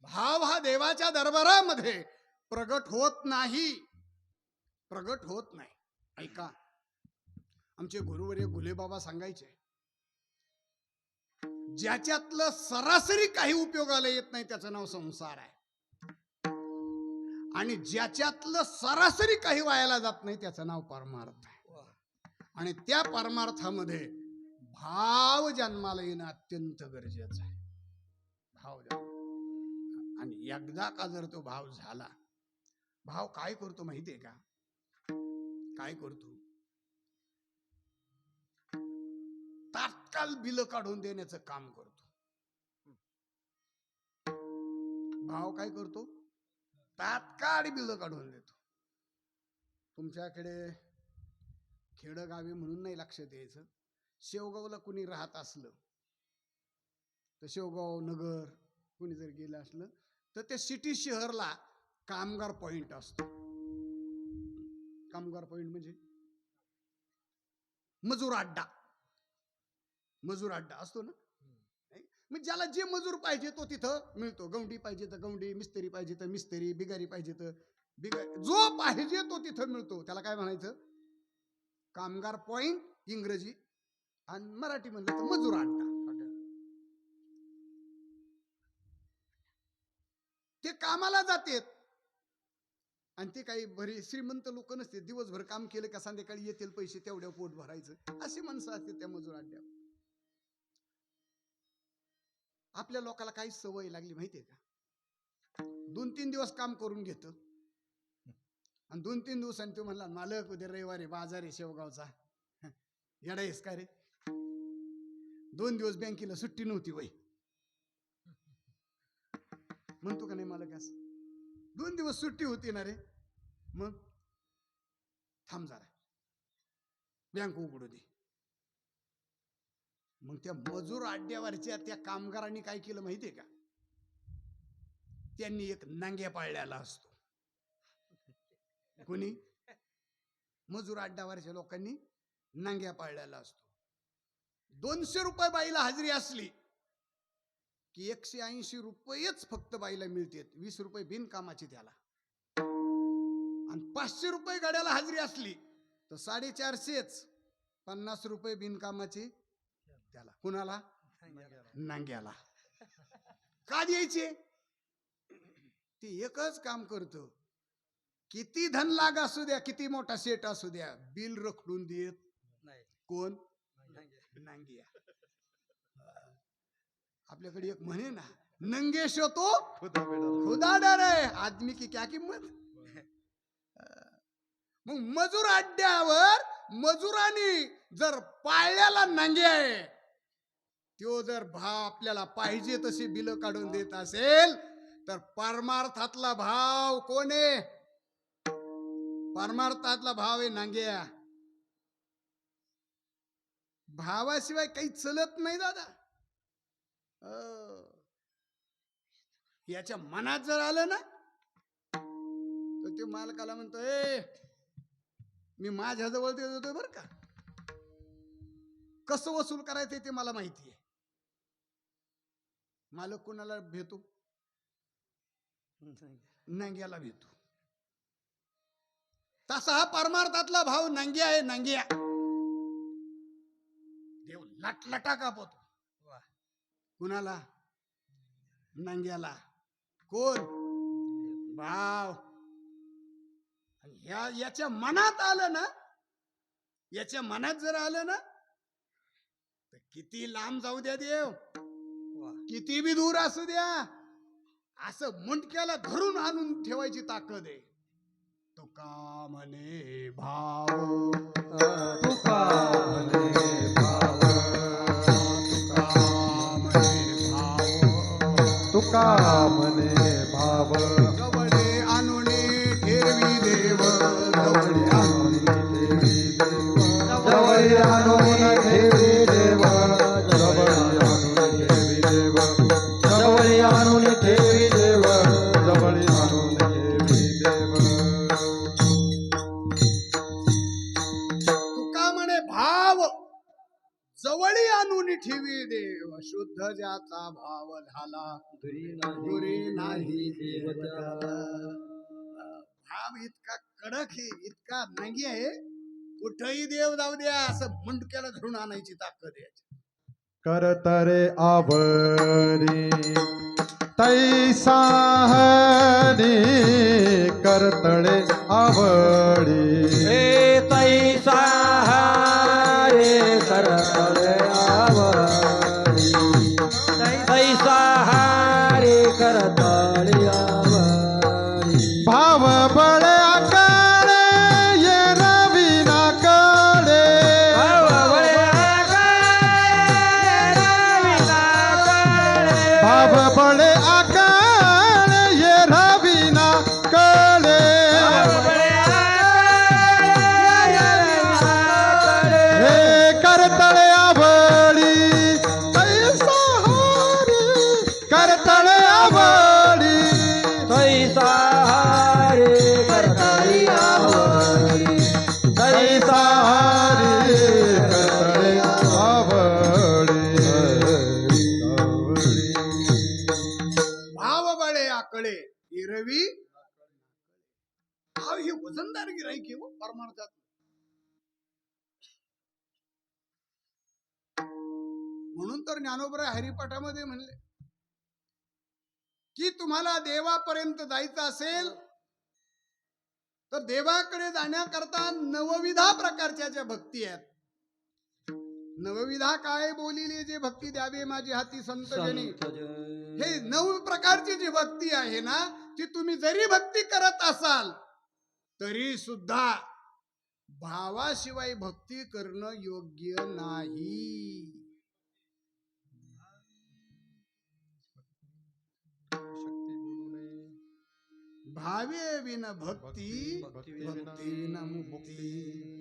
भाव हा देवाच्या दरबारामध्ये प्रगट होत नाही ऐका आमचे गुरुवर्य गुलेबाबा सांगायचे ज्याच्यातलं सरासरी काही उपयोगाला येत नाही त्याचं नाव संसार आहे आणि ज्याच्यातलं सरासरी काही वायाला जात नाही त्याचं नाव परमार्थ आहे आणि त्या परमार्थामध्ये भाव जन्माला येणं अत्यंत गरजेचं आहे भाव जन्म आणि एकदा का जर तो भाव झाला भाव काय करतो माहितीये का काय करतो तात्काळ बिल काढून देण्याचं काम करतो भाव काय करतो तात्काळ बिल काढून देतो तुमच्याकडे खेडगावी म्हणून नाही लक्ष द्यायचं शेवगावला कुणी राहत असलं तर शेवगाव नगर कुणी जर गेलं असलं तर त्या सिटी शहरला कामगार पॉइंट असतो कामगार पॉइंट म्हणजे मजूर अड्डा असतो ना मग ज्याला जे मजूर पाहिजे तो तिथं मिळतो गवंडी पाहिजे तर गवंडी मिस्त्री पाहिजे तर मिस्त्री बिगारी पाहिजे तर बिगारी जो पाहिजे तो तिथं मिळतो त्याला काय म्हणायचं कामगार पॉइंट इंग्रजी आणि मराठी म्हणलं तर मजूर अड्डा ते कामाला जातात आणि ते काही भरी श्रीमंत लोक नसते दिवसभर काम केलं का संध्याकाळी येतील पैसे तेवढ्या पोट भरायचं अशी माणसं असते त्या मजूर अड्ड्यावर आपल्या लोकाला काही सवय लागली माहितीये का 2-3 दिवस काम करून घेत आणि 2-3 दिवसांनी तो म्हणला मालक उद्या रविवारी बाजार आहे शेवगावचा येडा आहेस का रे 2 दिवस बँकेला सुट्टी नव्हती वय म्हणतो का नाही मालक असं 2 दिवस सुट्टी होती ना रे मग थांब जरा बँक उघडू दे मग त्या मजूर अड्ड्यावरच्या त्या कामगारांनी काय केलं माहितीये का त्यांनी एक नांग्या पाळलेला असतो कोणी मजूर अड्ड्यावरच्या लोकांनी नांग्या पाळलेला असतो 200 रुपये बाईला हजेरी असली की 180 रुपयेच फक्त बाईला मिळतात 20 रुपये बिनकामाची त्याला आणि 500 रुपये गाड्याला हजेरी असली तर 450च 50 रुपये बिनकामाची त्याला कुणाला नांग्याला का द्यायचे ते एकच काम करतो किती धन लाग असू द्या किती मोठा सेट असू द्या बिल रखडून देत नाही कोण नांगिया आपल्याकडे एक म्हणे ना नंगेश तो खुदा डर है आदमी की क्या किंमत मग मजूर अड्ड्यावर मजुरांनी जर पाळल्याला नांगे तो जर आपल्याला पाहिजे तशी बिल काढून देत असेल तर परमार्थातला भाव कोण आहे? परमार्थातला भाव आहे नांग्या. भावाशिवाय काही चलत नाही दादा. याच्या मनात जर आलं ना तर ते मालकाला म्हणतो, ए मी माझ्या जवळ देतोय बर का, कसं वसूल करायचंय ते मला माहिती आहे. मालक कोणाला भेटू? नांग्याला भेटू. तसा हा परमार्थातला भाव नांग्या आहे. नांग्या देव लटलटा कापतो. कुणाला? नांग्याला. कोण? भाव. याच्या मनात आलं ना, याच्या मनात जर आलं ना तर किती लांब जाऊ द्या देव, किती बी दूर असू द्या, असं मुंडक्याला धरून आणून ठेवायची ताकद आहे. तुका म्हणे भाव, तुका म्हणे भाव, तुका म्हणे भाव, जवळे आणून ठेवी देव, जवळे आणून ठेवी देव, जवळी आणून ठेवी देव, जवळी आणून ठेवी देव, जवळी आणून ठेवी देव, जवळी आणून ठेवी देव. तुका म्हणे भाव, जवळी आणून ठेवी देव. शुद्ध ज्याचा भाव झाला, दुरी नाही देव त्याला. भाव इतका कडक आहे, इतका नांगी आहे, कुठेही देव जाऊ द्या असं मुंडक्याला धरून आणायची ताकद आहे. करतरे आवरी तैसा हरी, करतळे आवडी तैसा हारे करतळे आवडी, तैसा हारे करतळे आवडी. भाव बळे आकारे ये रविना कडे, भाव बळे आकारे रविना कडे, भाव बळे आकारे ये रविना कडे. भाव बळे आकारे रविना कडे. हे करतळे आवडी तैसा हरी, करतळे आवडी तैसा हारे करतळे आवडी, तैसा हरी, करतळे आवडी. भाव बळे आकळे इरवी. भाव हे वजनदार गिराईक आहे हो परमार्थात. म्हणून तर ज्ञानोबा हरिपाठामध्ये म्हणले की तुम्हाला देवापर्यंत जायचं असेल तर देवाकडे जाण्याकरता नवविधा प्रकारच्या ज्या भक्ती आहेत. नवविधा काय बोलिले जे भक्ती द्यावे माझी हाती संत जनी. हे 9 प्रकारची जी भक्ती आहे ना, ती तुम्ही जरी भक्ती करत असाल तरी सुद्धा भावाशिवाय भक्ती करणं योग्य नाही. भावे विन भक्ती, भक्ती विन मुक्ती,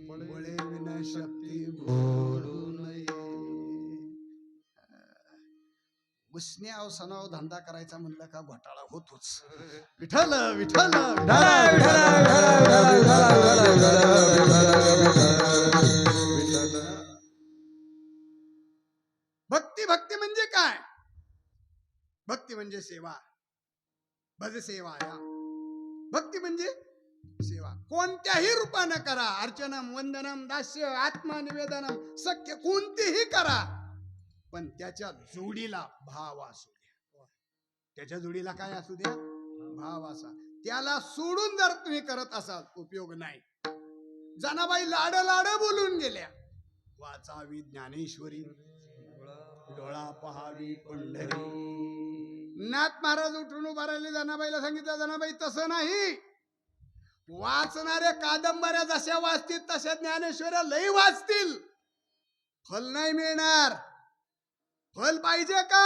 बळे विन शक्ती बोलू नये. उसन्याव सनाव धंदा करायचा म्हणलं का घोटाळा होतोच. विठ्ठल विठ्ठल भक्ती. भक्ती म्हणजे काय? भक्ती म्हणजे सेवा. भज सेवाया. भक्ती म्हणजे सेवा. कोणत्याही रूपानं करा. अर्चनम, वंदनम, दास्य, आत्मनिवेदनम, सख्य कोणतीही करा, पण त्याच्या जोडीला भाव असू द्या. त्याच्या जोडीला काय असू द्या? भाव असा. त्याला सोडून जर तुम्ही करत असाल उपयोग नाही. जनाबाई लाड लाड बोलून गेल्या. वाचावी ज्ञानेश्वरी, डोळा पहावी पंढरी. नाथ महाराज उठून उभा राहिले. जनाबाईला सांगितलं, जनाबाई तसं नाही, वाचणाऱ्या कादंबऱ्या जशा वाचतील तशा ज्ञानेश्वऱ्या लई वाचतील, फल नाही मिळणार. फल पाहिजे का?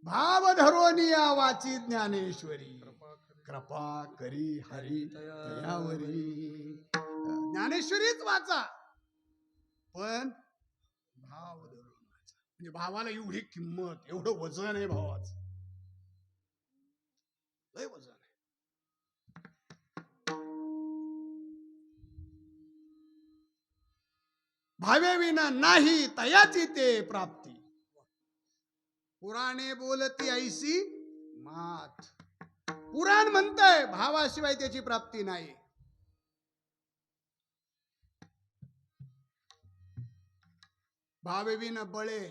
भाव धरोनिया वाची ज्ञानेश्वरी कृपा करी हरी दयावरी. ज्ञानेश्वरीच वाचा पण भाव धरून वाचा. म्हणजे भावाला एवढी किंमत, एवढं वजन आहे भावाचं, लय वजन आहे. भावे विना नाही तयाची ते प्राप्ती. पुराणे बोलती ऐसी मात. पुराण म्हणतंय भावाशिवाय त्याची प्राप्ती नाही. भावे विना बळे.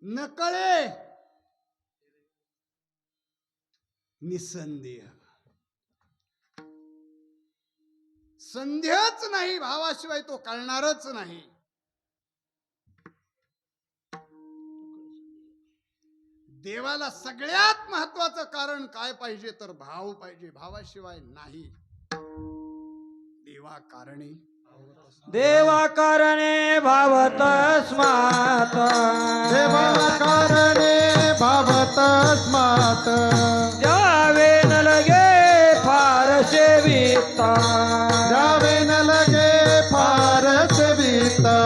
नकळे निसंदेह. संदेहच नाही भावाशिवाय तो कळणारच नाही. देवाला सगळ्यात महत्वाचं कारण काय पाहिजे तर भाव पाहिजे. भावाशिवाय नाही. देवा कारणे देवा कारणे भावत स्मात. देवा कारणे भावत स्मात. द्यावे न लगे फार सेविता. द्यावे न लगे फार सेविता.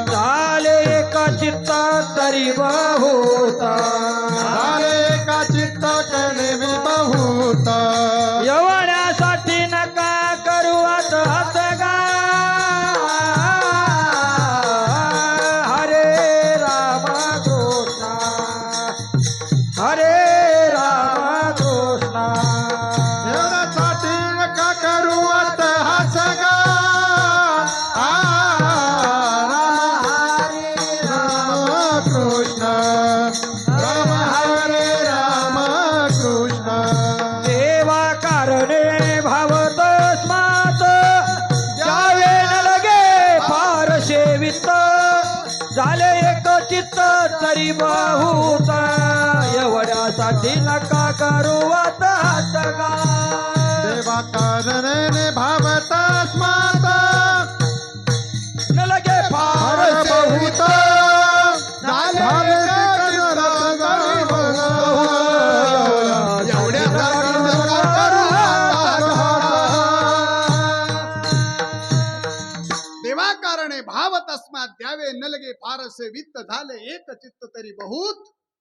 झाले एका चित्ता तरी बहुता. झाले का चित्त कणे बहुता. यवण्यासाठी नका करू आता हातगा. हरे राम कृष्ण हरे राम कृष्ण. एवढ्यासाठी नका करू आता हसगा. राम कृष्ण राम हरे राम कृष्ण. देवा कारणे भावत स्मात. जावे न लगे फार सेवित. झाले एक चित्त तरी बहुत. एवढ्यासाठी नका करू आता हातगा. देवा कारणे भावत स्मात. न लगे फार फार सेवित. बहुत. झाले देवा कारणे भाव तस्मात द्यावे न लगे फारसे वित्त. झाले एक चित्त तरी बहुत.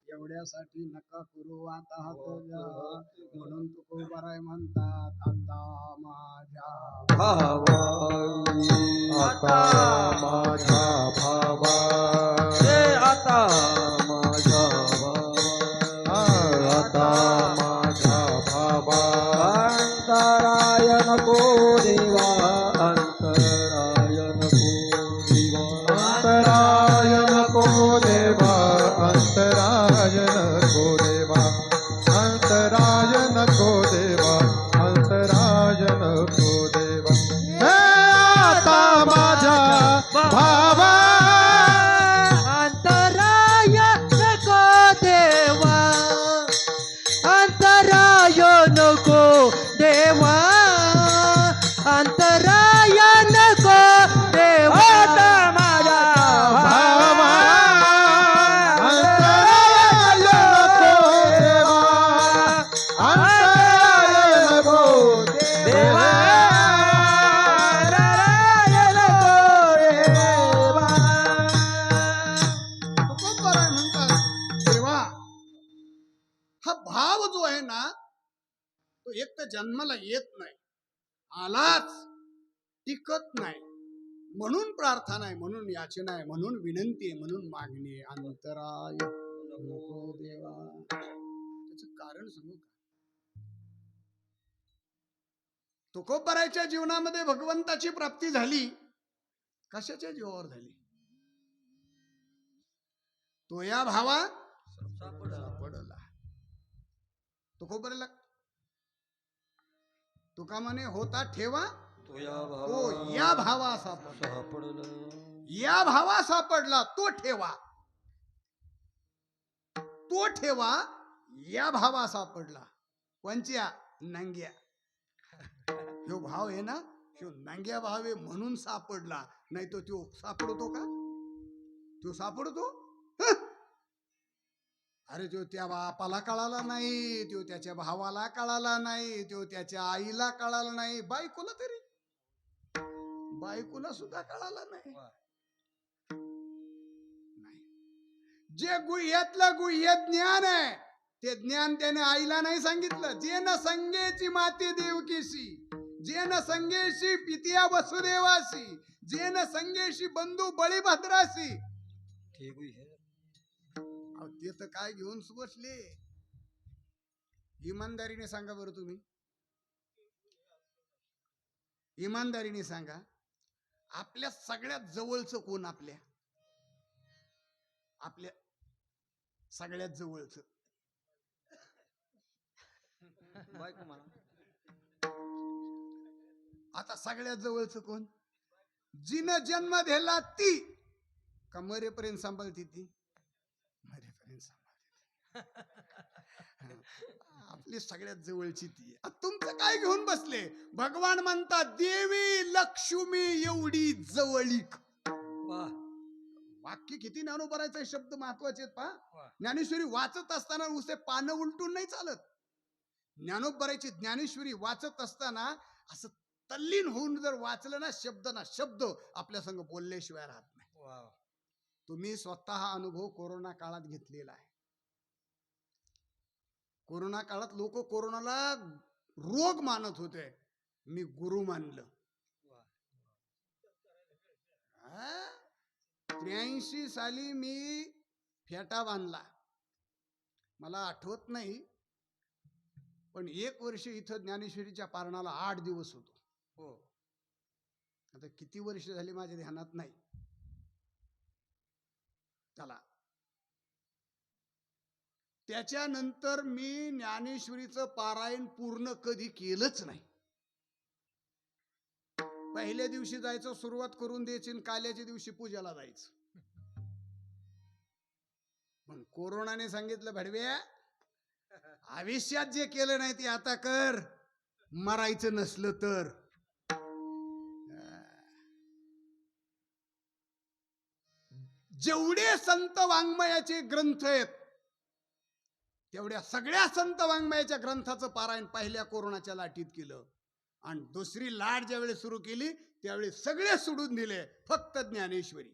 एवढ्यासाठी नका करू आता हातगा. म्हणून तुकोबाराय म्हणतात आता माझ्या आता माझ्या भावा. आता माझ्या आता माझ्या भावा. अंतराय नको देवा. अंतराय नको देवा. अंतराय नको देवा. अंतराय नको देवा. अंतराय नको देवा. अंतराय नको देवा. हे आता माझ्या भावा. अंतराय नको देवा. अंतराय नको देवा. अंतराय नको देवा. आता माझ्या भावा. अंतराय नको देवा. अंतराय नको देवा. अंतराय नको देवा. तुकोबाराय म्हणतात देवा हा भाव जो आहे ना तो एक तर जन्माला येत नाही. आलाच टिकत नाही. म्हणून प्रार्थना आहे, म्हणून याचना आहे, म्हणून विनंती आहे, म्हणून मागणी आहे. अंतराय नको देवा. त्याचं कारण सांगू का? तुकोबारायच्या जीवनामध्ये भगवंताची प्राप्ती झाली. कशाच्या जीवावर झाली? तो या भावा सापडला. तुकोबारायला तुका म्हणे होता ठेवा तो या तो या भावा सापडला. सापडलं. या भावा सापडला तो ठेवा. तो ठेवा या भावा सापडला. कोणच्या? नंग्या. ह्यो भाव आहे ना, ह्यो नंग्या भाव आहे म्हणून सापडला, नाही तो त्यो सापडतो का? तो सापडतो? हं? अरे तो त्या बापाला कळाला नाही, तो त्याच्या भावाला कळाला नाही, तो त्याच्या आईला कळाला नाही, बायकोला तरी, बायकोला सुद्धा कळाला नाही. जे गुह्यातलं गुह्य ज्ञान आहे ते ज्ञान त्याने आईला नाही सांगितलं. जे न संगेची माती देवकीशी, जे न संगेशी पितिया वसुदेवासी, जे न संगेशी बंधू बळीभद्रासी. ठीक आहे. अहो, ते तर काय घेऊन बसले. इमानदारीने सांगा बरं तुम्ही, इमानदारीने सांगा, आपल्या सगळ्यात जवळचं कोण? आपल्या आपल्या सगळ्यात जवळचं बायको म्हणा. आता सगळ्यात जवळचं कोण? जिनं जन्म दिला ती का मरेपर्यंत सांभाळती? ती मरेपर्यंत सांभाळते. आपली सगळ्यात जवळची ती. तुमचं काय घेऊन बसले? भगवान म्हणतात देवी लक्ष्मी एवढी जवळीक. वा वाक्य किती ज्ञानोबरायचे शब्द महत्वाचे आहेत पहा. वा. ज्ञानेश्वरी वाचत असताना नुसते पानं उलटून नाही चालत. ज्ञानोबरायची ज्ञानेश्वरी वाचत असताना असं तल्लीन होऊन जर वाचलं ना, शब्द ना शब्द आपल्या संग बोलल्याशिवाय राहत नाही. वा. तुम्ही स्वतः हा अनुभव कोरोना काळात घेतलेला आहे. कोरोना काळात लोक कोरोनाला रोग मानत होते, मी गुरु मानलं. 83 साली मी फेटा बांधला, मला आठवत नाही, पण 1 वर्ष इथं ज्ञानेश्वरीच्या पारणाला 8 दिवस होतो. हो. आता किती वर्ष झाली माझ्या ध्यानात नाही. चला, त्याच्यानंतर मी ज्ञानेश्वरीचं पारायण पूर्ण कधी केलंच नाही. पहिल्या दिवशी जायचं, सुरुवात करून द्यायची, आणि काल्याच्या दिवशी पूजाला जायचं. पण कोरोनाने सांगितलं, भडव्या आयुष्यात जे केलं नाही ते आता कर, मरायचं नसलं तर. जेवढे संत वाङ्मयाचे ग्रंथ आहेत तेवढ्या सगळ्या संत वाङ्मयाच्या ग्रंथाचं पारायण पहिल्या कोरोनाच्या लाटीत केलं, आणि दुसरी लाट ज्यावेळी सुरू केली त्यावेळी सगळे सोडून दिले, फक्त ज्ञानेश्वरी.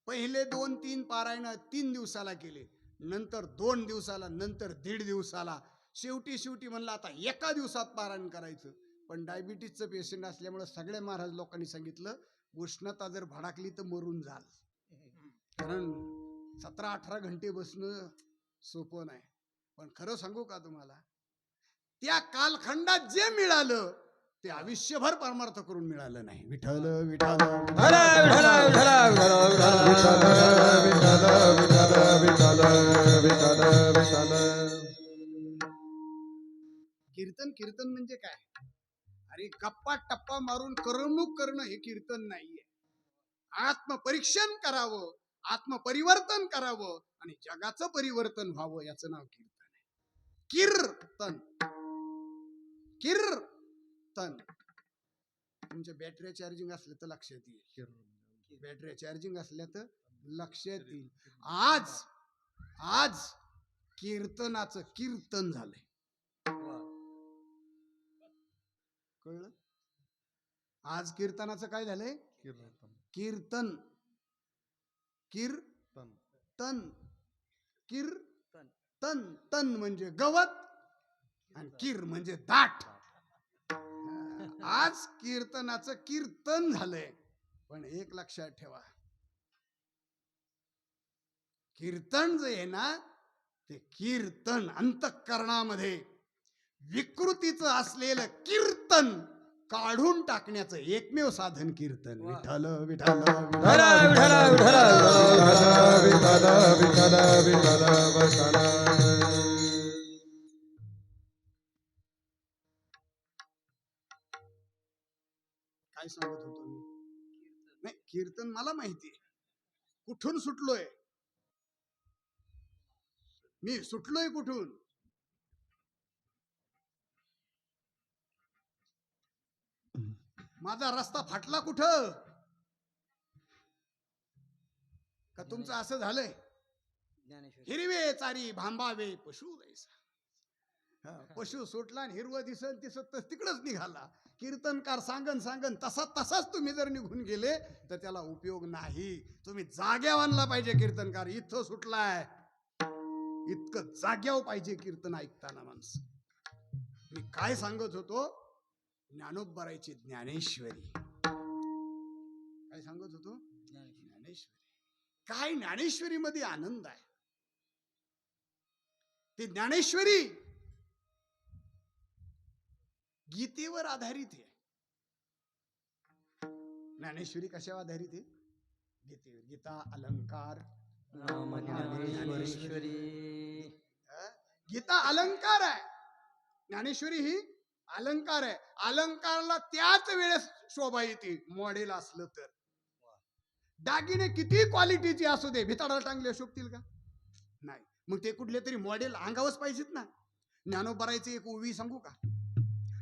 पहिले 2-3 पारायण 3 दिवसाला केले, नंतर 2 दिवसाला, नंतर 1.5 दिवसाला. शेवटी म्हणलं आता एका दिवसात पारायण करायचं. पण डायबिटीजचं पेशंट असल्यामुळे सगळ्या महाराज लोकांनी सांगितलं, उष्णता जर भडाकली तर मरून जाल, कारण 17-18 घंटे बसणं सोपं नाही. पण खरं सांगू का तुम्हाला, त्या कालखंडात जे मिळालं ते आयुष्यभर परमार्थ करून मिळालं नाही. विठ्ठल विठ्ठल कीर्तन. कीर्तन म्हणजे काय? अरे गप्पा टप्पा मारून करमणूक करणं हे कीर्तन नाहीये. आत्मपरीक्षण करावं, आत्मपरिवर्तन करावं, आणि जगाचं परिवर्तन व्हावं, याचं नाव कीर्तन आहे. कीर्तन. कीर्तन. तुमच्या बॅटरी चार्जिंग असल्या तर लक्षात येईल. बॅटरी चार्जिंग असल्या तर लक्षात येईल. आज कीर्तनाचं कीर्तन झालंय. कळलं? आज कीर्तनाचं काय झालंय? कीर्तन. कीर्तन. कीर्तन. तन म्हणजे गवत, आणि कीर म्हणजे दाट. आज कीर्तनाचं कीर्तन झालंय. पण एक लक्षात ठेवा, कीर्तन जे आहे ना, ते कीर्तन अंतःकरणामध्ये विकृतीचं असलेलं कीर्तन काढून टाकण्याचं एकमेव साधन कीर्तन. विठ्ठल विठ्ठल काय सांगत होतो मी? नाही, कीर्तन मला माहिती आहे कुठून सुटलोय. मी सुटलोय कुठून? माझा रस्ता फाटला कुठं? का तुमचं असं झालंय? ज्ञानेश्वर हिरवे चारी भांबावे पशु वैसा. पशु सुटला आणि हिरवं दिसन दिसत तिकडच निघाला. कीर्तनकार सांगन तसाच तुम्ही जर निघून गेले तर त्याला उपयोग नाही. तुम्ही जाग्यावर आणला पाहिजे कीर्तनकार. इथं सुटलाय, इतकं जाग्यावर पाहिजे कीर्तन ऐकताना माणसं. मी काय सांगत होतो? ज्ञानोबरायची ज्ञानेश्वरी. काय सांगत होतो? ज्ञानेश्वरी. काय ज्ञानेश्वरी मध्ये आनंद आहे. ती ज्ञानेश्वरी गीतेवर आधारित आहे. ज्ञानेश्वरी कशावर आधारित आहे? गीतेवर. गीता अलंकार. नाम ज्ञानेश्वरी. गीता अलंकार आहे, ज्ञानेश्वरी ही अलंकार आहे. अलंकारला त्याच वेळेस शोभा येते मॉडेल असलं तर. दागिने किती क्वालिटीचे असू दे, भिताडाला टांगले शोभतील का? नाही. मग ते कुठले तरी मॉडेल अंगावच पाहिजेत ना. ज्ञानोबरायचे एक ओवी सांगू का?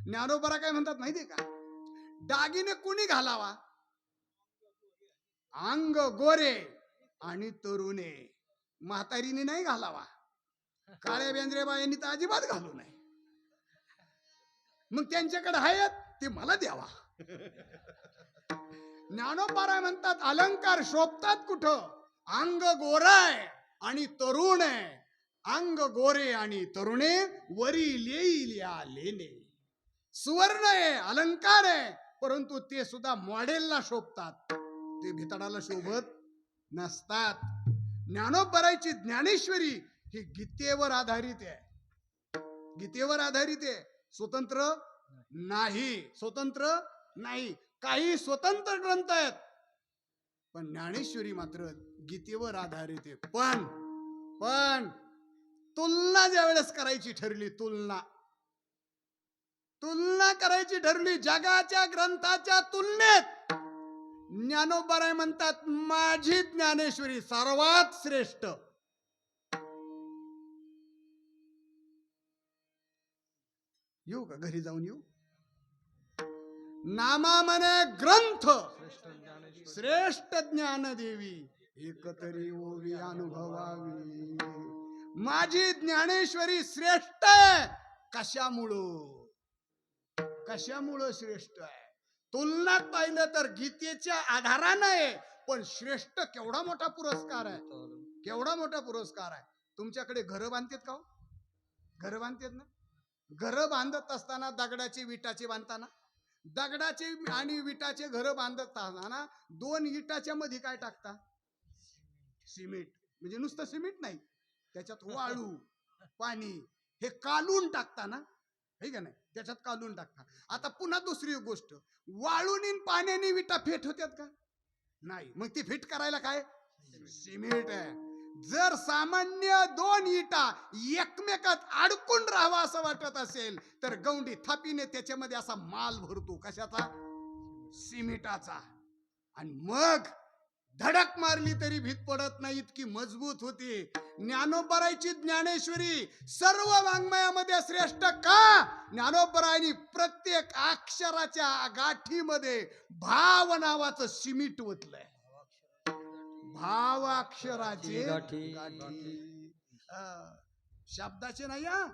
ज्ञानोबरा काय म्हणतात माहितीये का? दागिने कुणी घालावा? अंग गोरे आणि तरुणे. म्हातारीने नाही घालावा. काळ्या बेंद्रेबाईंनी तर अजिबात घालू नये. मग त्यांच्याकडे आहेत ते मला द्यावा. ज्ञानोबराय म्हणतात अलंकार शोभतात कुठं? अंग गोराय आणि तरुण आहे. अंग गोरे आणि तरुणे वरी लेईल्या लेणे. सुवर्ण आहे, अलंकार आहे, परंतु ते सुद्धा मॉडेलला शोभतात, ते भितडाला शोभत नसतात. ज्ञानोबरायची ज्ञानेश्वरी ही गीतेवर आधारित आहे. गीतेवर आधारित आहे. स्वतंत्र नाही. स्वतंत्र नाही. काही स्वतंत्र ग्रंथ आहेत, पण ज्ञानेश्वरी मात्र गीतेवर आधारित आहे. पण तुलना ज्या वेळेस करायची ठरली, तुलना करायची ठरली जगाच्या ग्रंथाच्या तुलनेत, ज्ञानोबराय म्हणतात माझी ज्ञानेश्वरी सर्वात श्रेष्ठ. येऊ का? घरी जाऊन येऊ? नामा म्हणे ग्रंथ श्रेष्ठ ज्ञानदेवी, एकतरी ओवी अनुभवावी. माझी ज्ञानेश्वरी श्रेष्ठ आहे. कशामुळं श्रेष्ठ आहे? तुलनात पाहिलं तर गीतेच्या आधारानं आहे, पण श्रेष्ठ केवढा मोठा पुरस्कार आहे. केवढा मोठा पुरस्कार आहे. तुमच्याकडे घरं बांधतात का? घरं बांधतात ना? घरं बांधत असताना दगडाचे विटाचे बांधताना, दगडाचे आणि विटाचे घरं बांधत असताना दोन इटाच्या मध्ये काय टाकता? सिमेंट. म्हणजे नुसतं सिमेंट नाही, त्याच्यात वाळू पाणी हे कालून टाकता ना, हे का नाही? त्याच्यात कालून टाकता. आता पुन्हा दुसरी गोष्ट, वाळूनी पाण्याने विटा फेट होत्यात का? नाही. मग ती फिट करायला काय? सिमेंट आहे. जर सामान्य दोन इटा एकमेकात अडकून राहावा असं वाटत असेल तर गौंडी थापीने त्याच्यामध्ये असा माल भरतो. कशाचा? सिमेंटाचा. आणि मग धडक मारली तरी भीत पडत नाही, इतकी मजबूत होती. ज्ञानोबरायची ज्ञानेश्वरी सर्व वाङ्मयामध्ये श्रेष्ठ का? ज्ञानोबरायनी प्रत्येक अक्षराच्या गाठीमध्ये भाव नावाचं सिमेंट ओतलंय. भाव अक्षराचे गाठी. शब्दाचे नाही हा,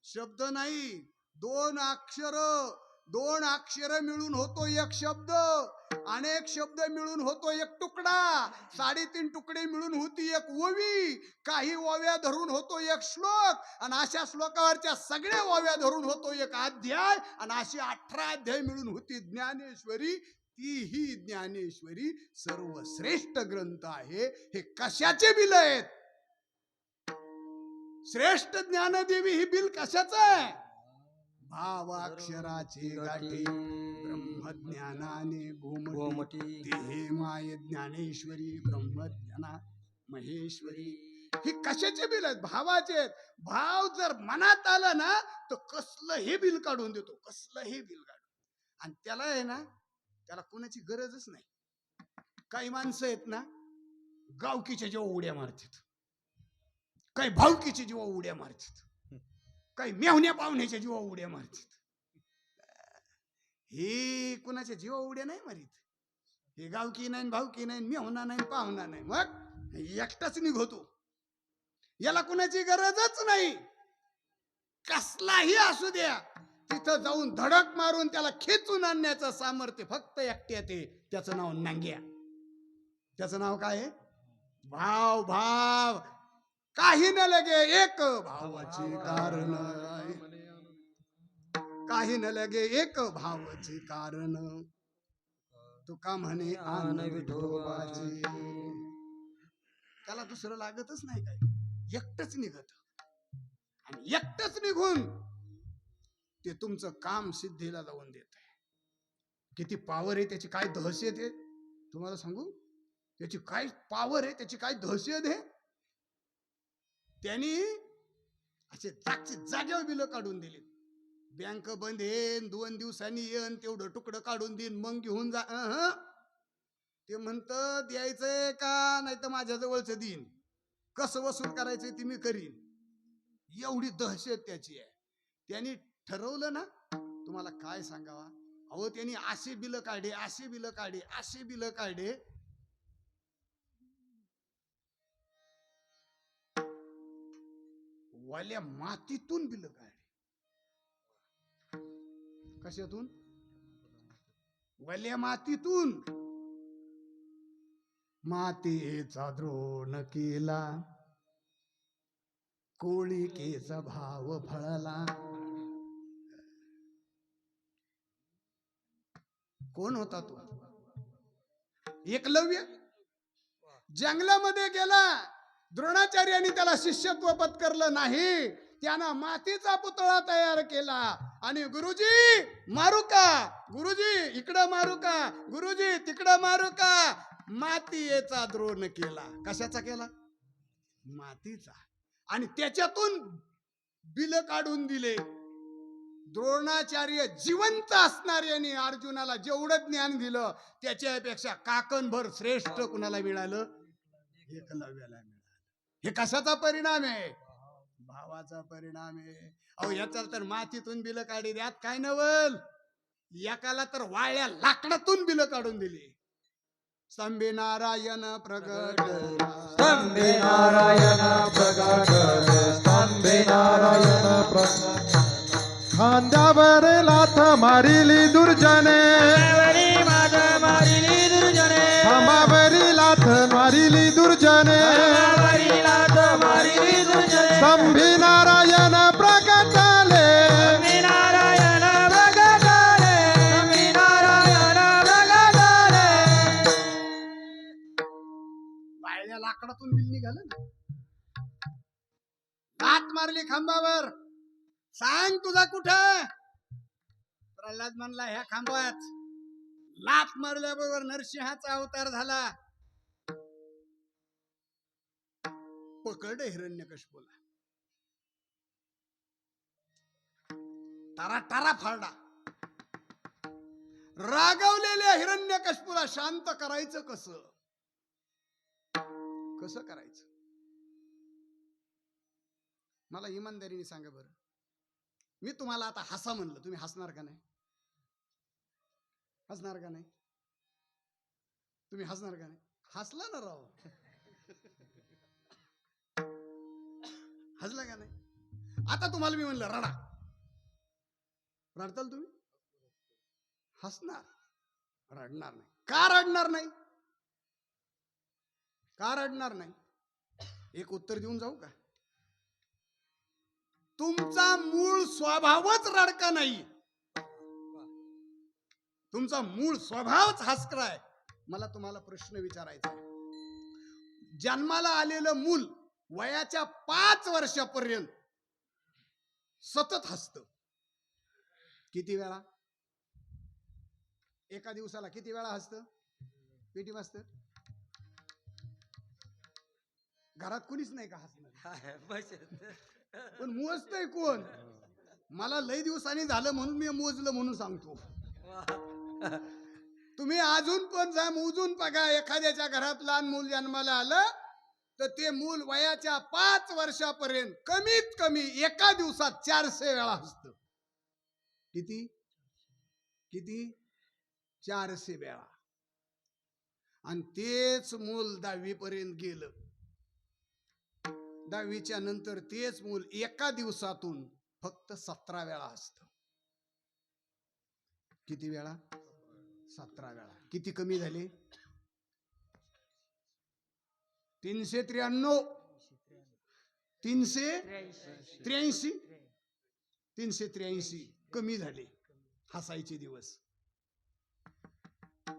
शब्द नाही. दोन अक्षर मिळून होतो एक शब्द. अनेक शब्द मिळून होतो एक तुकडा. 3.5 तुकडे मिळून होती एक ओवी. काही ओव्या धरून होतो एक श्लोक. आणि अशा श्लोकावरच्या सगळ्या ओव्या धरून होतो एक अध्याय. आणि अशी 18 अध्याय मिळून होती ज्ञानेश्वरी. ती ही ज्ञानेश्वरी सर्वश्रेष्ठ ग्रंथ आहे. हे कशाचे बिल आहेत? श्रेष्ठ ज्ञानदेवी ही बिल कशाचं आहे? भावाक्षराचे गाठी ब्रह्मज्ञानाने गोमटी. ते माय ज्ञानेश्वरी ब्रह्मज्ञाना महेश्वरी. ही कशाचे बिल आहेत? भावाचे आहेत. भाव जर मनात आला ना तर कसलंही बिल काढून देतो, कसलंही बिल काढून. आणि त्याला आहे ना, त्याला कोणाची गरजच नाही. काही माणसं आहेत ना, गावकीच्या जेव्हा उड्या मारतात, काही भावकीच्या जीवा उड्या मारतात, काही मेहुण्या पाहुण्याच्या जीवा उड्या मारतात. हे कुणाच्या जीवा उड्या नाही मारीत. हे गावकी नाही, भावकी नाही, मेहुणा नाही, पाहुणा नाही, मग एकटाच निघतो. याला कुणाची गरजच नाही. कसलाही असू द्या, तिथं जाऊन धडक मारून त्याला खेचून आणण्याचं सामर्थ्य फक्त एकट्यात आहे. त्याचं नाव नांग्या. त्याचं नाव काय आहे? भाव. भाव काही न लगे एक भावाची कारण, काही न लगे एक भावाची कारण. तुका म्हणे आन विठोबाची. त्याला दुसरं लागतच नाही काय, एकटच निघत. आणि एकटच निघून ते तुमचं काम सिद्धीला लावून देत आहे. किती पावर आहे त्याची, काय दहशत आहे तुम्हाला सांगू. त्याची काय पावर आहे, त्याची काय दहशत आहे. त्यांनी असे जागेवर बिलं काढून दिली. बँक बंद येईन, 2 दिवसांनी येईन, तेवढं तुकडं काढून देईन, मग घेऊन जा. ते म्हणत द्यायचंय का नाही तर माझ्या जवळच देईन, कसं वसूल करायचंय ते मी करीन. एवढी दहशत त्याची आहे. त्यांनी ठरवलं ना, तुम्हाला काय सांगावा. अहो त्यांनी असे बिलं काढे, असे बिलं काढे, असे बिलं काढे. वाल्या मातीतून बिलं काढे. कशातून? वाल्या मातीतून. मातीचा द्रोण केला, कोळिकेचा भाव फळला. कोण होता तो? एकलव्य. जंगलामध्ये गेला, द्रोणाचार्यांनी त्याला शिष्यत्व पत्करलं नाही. त्यानं मातीचा पुतळा तयार केला आणि गुरुजी मारू का, गुरुजी इकडं मारू का, गुरुजी तिकडं मारू का. मातीचा द्रोण केला. कशाचा केला? मातीचा. आणि त्याच्यातून बिल काढून दिले. द्रोणाचार्य जिवंत असणाऱ्याने अर्जुनाला जेवढं ज्ञान दिलं त्याच्यापेक्षा काकणभर श्रेष्ठ कुणाला मिळालं? एकलव्याला मिळालं. हे कशाचा परिणाम आहे? भावाचा परिणाम आहे. अहो याचा तर मातीतून बिल काढी द्यात काय नवल. एकाला तर वाळ्या लाकडातून बिल काढून दिली. स्तंभी नारायण प्रगट, स्तंभे नारायण प्रगट, स्तंभे नारायण प्रगट. खांद्यावर लाथ मारिली दुर्जने, खांबावरी लाथ मारिली दुर्जने. स्तंभी नारायण प्रगटले, वाळ्या लाकडातून बिल निघालं ना. लाथ मारली खांबावर. सांग तुझा कुठं? प्रल्हाद म्हणला ह्या खांबात. लाथ मारल्याबरोबर नरसिंहाचा अवतार झाला. पकड हिरण्यकश्यपूला, टारा टारा फाडला. रागवलेल्या हिरण्यकश्यपूला शांत करायचं कसं? कसं करायचं? मला इमानदारीने सांगा बरं. मी तुम्हाला आता हसा म्हणलं, तुम्ही हसणार का नाही? हसणार का नाही? तुम्ही हसणार का नाही? हसला ना राव. हसला का नाही? आता तुम्हाला मी म्हणलं रडा, रडताल तुम्ही? हसणार, रडणार नाही. का रडणार नाही? का रडणार नाही? एक उत्तर देऊन जाऊ का? तुमचा मूळ स्वभावच रडका नाही. तुमचा मूळ स्वभावच हसकरा आहे. मला तुम्हाला प्रश्न विचारायचा आहे. जन्माला आलेलं मूल वयाच्या 5 वर्षापर्यंत सतत हसतं. किती वेळा? एका दिवसाला किती वेळा हसतं? पेटी वाजतं. घरात कुणीच नाही का हसणार? पण मोजतय कोण? मला लय दिवसांनी झालं म्हणून मी मोजलं म्हणून सांगतो. तुम्ही अजून पण जा मोजून बघा. एखाद्याच्या घरात लहान मूल जन्माला आलं तर ते मूल वयाच्या 5 वर्षापर्यंत कमीत कमी एका दिवसात 400 वेळा हसतं. किती किती 400 वेळा. आणि तेच मूल 10वी पर्यंत गेलं. 10वीच्या नंतर तेच मूल एका दिवसातून फक्त 17 वेळा हसतं. किती वेळा? 17 वेळा. किती कमी झाले? 393 383 383 कमी झाले हसायचे दिवस.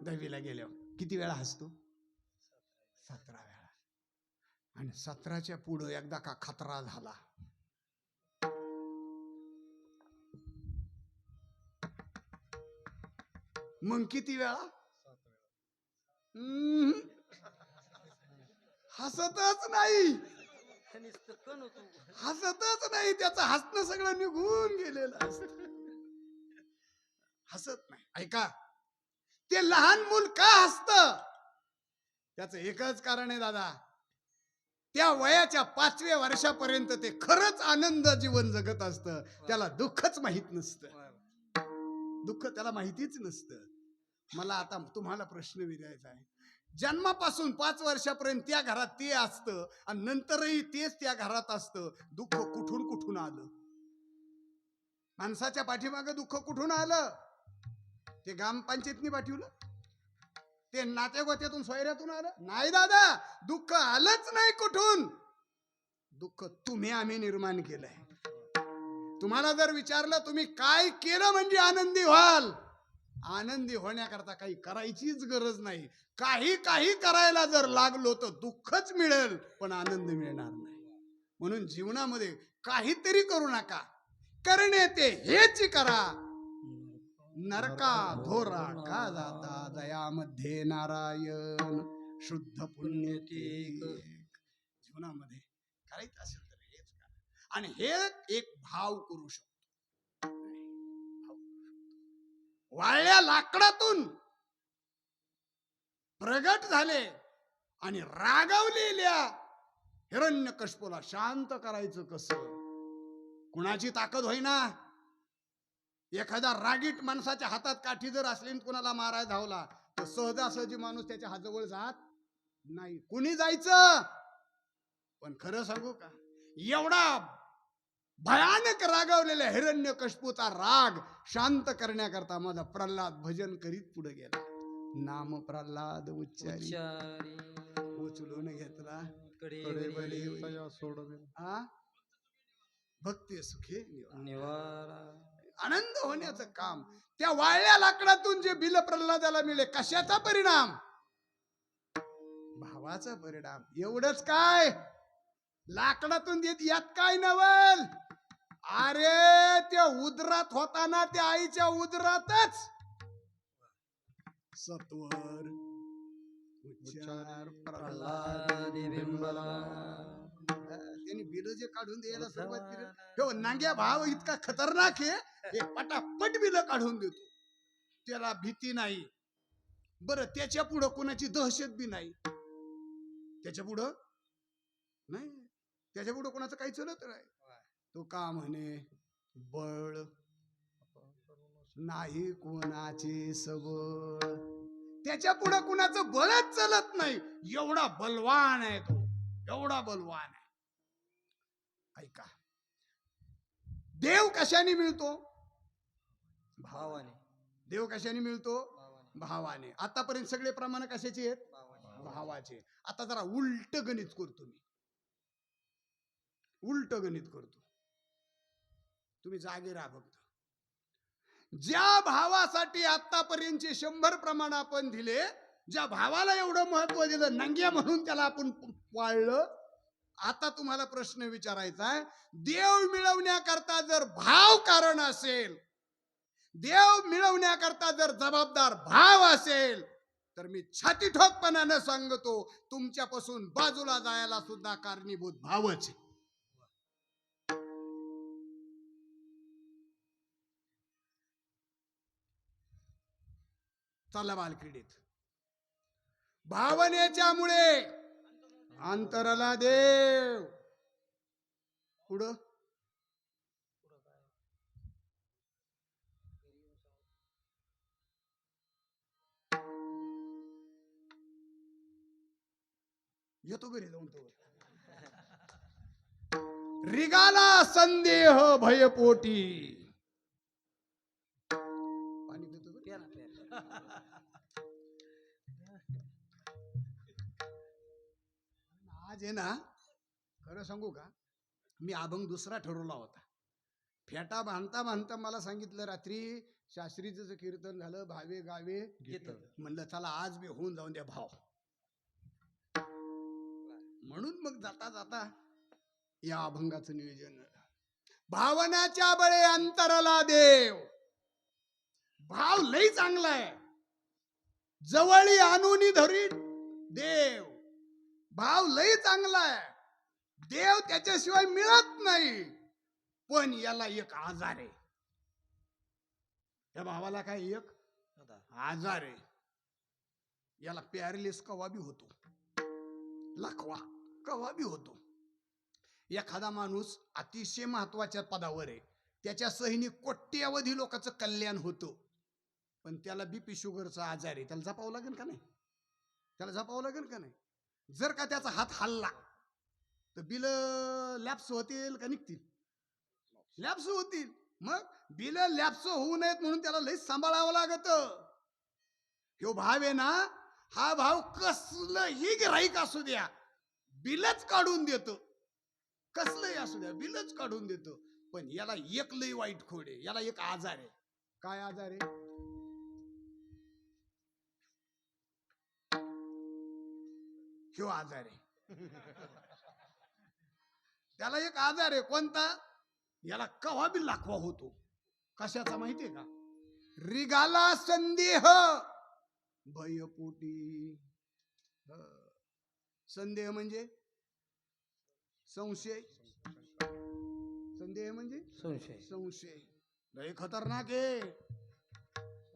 10वीला गेल्यावर किती वेळा हसतो? 17 वेळा. आणि 17च्या पुढं एकदा का खतरा झाला, मग किती वेळा? हसतच नाही, हसतच नाही. त्याचं हसणं सगळं निघून गेलेलं असत. हसत नाही. ऐका, ते लहान मूल का हसत? त्याचं एकच कारण आहे दादा. त्या वयाच्या 5व्या वर्षापर्यंत ते खरंच आनंद जीवन जगत असतं. त्याला दुःखच माहित नसतं. दुःख त्याला माहितीच नसतं. मला आता तुम्हाला प्रश्न विचारायचा आहे. जन्मापासून 5 वर्षापर्यंत त्या घरात ते असतं आणि नंतरही तेच त्या घरात असतं. दुःख कुठून कुठून आलं? माणसाच्या पाठीमागं दुःख कुठून आलं? ते ग्रामपंचायतनी पाठवलं? ते नातेगोत्यातून सोयऱ्यातून आलं? नाही दादा, दुःख आलंच नाही कुठून. दुःख तुम्ही आम्ही निर्माण केलंय. तुम्हाला जर विचारलं तुम्ही काय केलं म्हणजे आनंदी व्हाल, आनंदी होण्याकरता काही करायचीच गरज नाही. काही करायला जर लागलो तर दुःखच मिळेल, पण आनंद मिळणार नाही. म्हणून जीवनामध्ये काहीतरी करू नका. करणे ते हेच करा. नरका धोरा का जाता, दयामध्ये नारायण, शुद्ध पुण्य ते. जीवनामध्ये करायचं असेल तर हेच करा. आणि हे एक भाव करू शकतो. वाळल्या लाकडातून प्रगट झाले आणि रागावलेल्या हिरण्यकश्यपूला शांत करायचं कसं? कुणाची ताकद होईना. एखादा रागीट माणसाच्या हातात काठी जर असली आणि कुणाला मारायला धावला तर सहजासहजी माणूस त्याच्या हाताजवळ जात नाही. कुणी जायचं? पण खरं सांगू का, एवढा भयानक रागावलेल्या हिरण्यकश्यपूचा राग शांत करण्याकरता माझा प्रल्हाद भजन करीत पुढे गेला. नाम प्रल्हाद उच्चारी उचलून घेतला भक्ती सुखे निवारा. आनंद होण्याचं काम. त्या वाळल्या लाकडातून जे बिल प्रल्हादाला मिळे, कशाचा परिणाम? भावाचा परिणाम. एवढंच काय, लाकडातून देत यात काय नवल? अरे त्या उदरात होताना त्या आईच्या उदरातच सत्वर उच्चार प्रल्हाद बिंबला. त्यांनी बिल जे काढून द्यायला सुरुवात केली, तो नांग्या भाव इतका खतरनाक आहे, हे पटापट बिल काढून देतो. त्याला भीती नाही. बरं, त्याच्या पुढं कोणाची दहशत बी नाही. त्याच्या पुढं नाही, त्याच्या पुढं कोणाचं काही चलत नाही. तो का म्हणे, बळ नाही कोणाचे सबळ. त्याच्या पुढे कुणाचं बळच चलत नाही. एवढा बलवान आहे तो, एवढा बलवान आहे. ऐका, देव कशाने मिळतो? भावाने. देव कशाने मिळतो? भावाने. आतापर्यंत सगळे प्रमाण कशाचे आहेत? भावाचे. आता जरा उलट गणित करतो मी, उलट गणित करतो. तुम्ही जागे राहा फक्त. ज्या भावासाठी आतापर्यंतचे 100 प्रमाण आपण दिले, ज्या भावाला एवढं महत्व दिलं, नंग्या म्हणून त्याला आपण पाळलं, आता तुम्हाला प्रश्न विचारायचा आहे, देव मिळवण्याकरता जर भाव कारण असेल, देव मिळवण्याकरता जर जबाबदार भाव असेल, तर मी छाती ठोकपणानं सांगतो, तुमच्यापासून बाजूला जायला सुद्धा कारणीभूत भावच आहे. चला बालक्रीडेत. भावनेच्यामुळे अंतरला देव. पुढं येतो घरी जाऊन तो. रिगाला संदेह भयपोटी. पाणी पितो का? प्या ना, प्या. आज आहे ना, खरं सांगू का, मी अभंग दुसरा ठरवला होता. फेटा बांधता बांधता मला सांगितलं रात्री शास्त्रीचं कीर्तन झालं, भावे गावे घेतं. म्हणलं चला आज मी होऊन जाऊन द्या भाव. म्हणून मग जाता जाता या अभंगाचं नियोजन. भावनाच्या बळे अंतरला देव. भाव लई चांगला आहे. जवळी आणून धरी देव. भाव लई चांगला आहे. देव त्याच्याशिवाय मिळत नाही. पण याला एक आजार आहे. या भावाला काय एक आजार आहे. याला पॅरालिस कवा बी होतो, लखवा कवा बी होतो. एखादा माणूस अतिशय महत्वाच्या पदावर आहे, त्याच्या सैनिक कोट्यावधी लोकांचं कल्याण होतं, पण त्याला बीपी शुगरचा आजार आहे. त्याला जपावं लागेल का नाही? त्याला जपावं लागेल का नाही? जर का त्याचा हात हल्ला तर बिल लॅप्स होतील का निघतील? लॅप्स होतील. मग बिल लॅप्स होऊ नयेत म्हणून त्याला लई सांभाळावं लागत. ह्यो भाव आहे ना, हा भाव कसलंही गिऱ्हाईक असू द्या बिलच काढून देतो. कसलंही असू द्या बिलच काढून देतो. पण याला एक लई वाईट खोड आहे. याला एक आजार आहे. काय आजार आहे? ह्यो आजार आहे. त्याला एक आजार आहे. कोणता? याला कवा बी लाखवा होतो. कशाचा माहितीये का? रिगाला संदेह भयपोटी. संदेह म्हणजे संशय. संदेह म्हणजे संशय. संशय. लय खतरनाक आहे.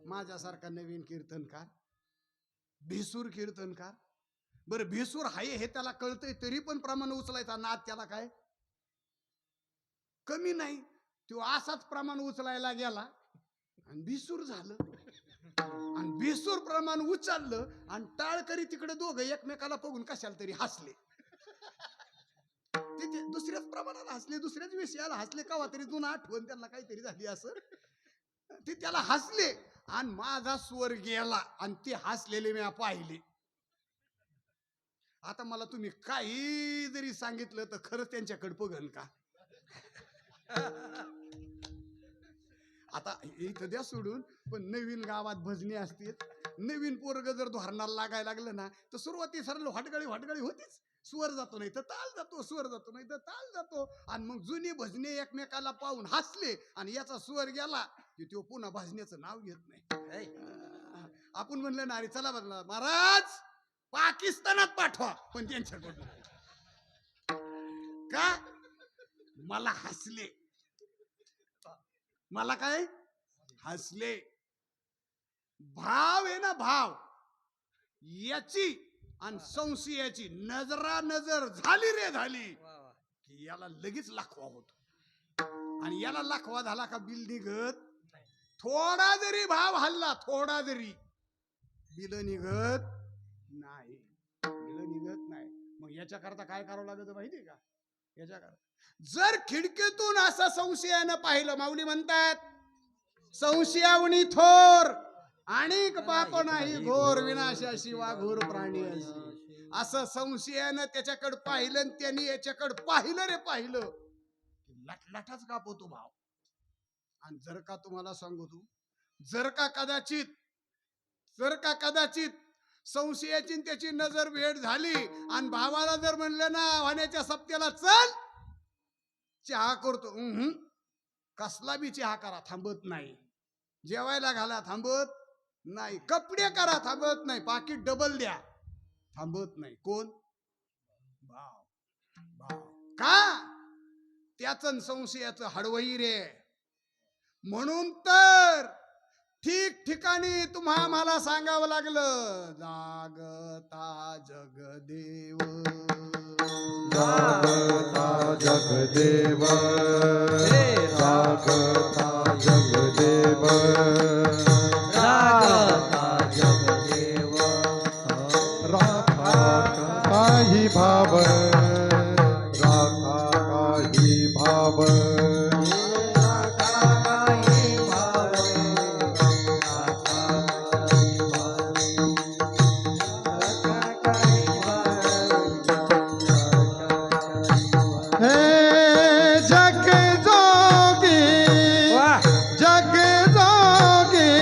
माझ्यासारखा नवीन कीर्तनकार, भिसूर कीर्तनकार. बरं भिसूर हाय हे त्याला कळतंय तरी पण प्रमाण उचलायचा नाद त्याला काय कमी नाही. तो असाच प्रमाण उचलायला गेला आणि भिसूर झालं. आणि भिसूर प्रमाण उचललं आणि टाळकरी तिकडे दोघं एकमेकाला बघून कशाला तरी हसले. ते दुसऱ्याच प्रमाणाला हसले, दुसऱ्याच विषयाला हसले. कवा तरी जुना आठवण त्यांना काहीतरी झाली असं. ते त्याला हसले आणि माझा स्वर गेला आणि ते हसलेले मी पाहिले. आता मला तुम्ही काही जरी सांगितलं तर खरंच त्यांच्याकडे बघन का? आता इथं द्या सोडून, पण नवीन गावात भजनी असतील, नवीन पोरग जर धोरणाला लागायला लागलं ना तर सुरुवाती सरळ हटगळी होतीच. स्वर जातो नाही तर ताल जातो, स्वर जातो नाही तर ताल जातो. आणि मग जुनी भजने एकमेकाला पाहून हसले आणि याचा स्वर गेला की तो पुन्हा भजनेचं नाव घेत नाही. आपण म्हणलं ना, अरे चला बदला महाराज पाकिस्तानात पाठवा, पण त्यांच्याकडून का? मला हसले. मला काय हसले. भाव आहे ना, भाव याची आणि संशयाची नजरानजर झाली रे झाली की याला लगेच लाखवा होतो. आणि याला लाखवा झाला का बिल निघत. थोडा जरी भाव हल्ला, थोडा जरी बिल निघत नाही. बिल निघत नाही. मग याच्याकरता काय करावं लागतं माहितीये का? याच्याकरता जर खिडकीतून असं संशयानं पाहिलं, माऊली म्हणतात संशयावणी थोर आणि पाप नाही घोर, विनाशाशी वाघोर प्राणी अशी. असं संशयानं त्याच्याकडे पाहिलं आणि त्यांनी याच्याकडे पाहिलं रे पाहिलं, लटलटाच कापतो भाव. आणि जर का तुम्हाला सांगू तू, जर का कदाचित संशयाची त्याची नजर भेट झाली आणि भावाला जर म्हणलं ना वाण्याच्या सप्त्याला चल चहा करतो, कसला बी चहा करा थांबत नाही. जेवायला घाला थांबत नाही. कपडे करा थांबत नाही. पाकिट डबल द्या थांबत नाही. कोण? भाव. का? त्याचं संशयाचं हडवई रे. म्हणून तर ठिकठिकाणी तुम्हा मला सांगावं लागलं, जागता जगदेव रागता जगदेव रागता जगदेव रागता जगदेव राखा काही भाव राखा काही भाव हे जग जोगी वाह जग जोगी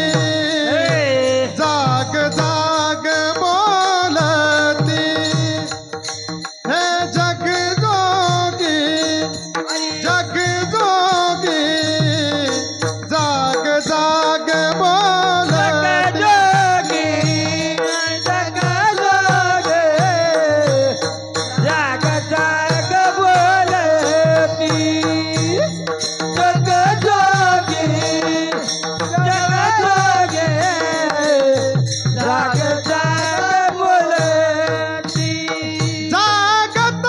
जाग जाग बोलती हे जग जोगी जग जोगी जाग जाग बोलती जगजोगी जगजोगी जग जग बोलती जगजोगी जगजोगी जग जग बोलती जागत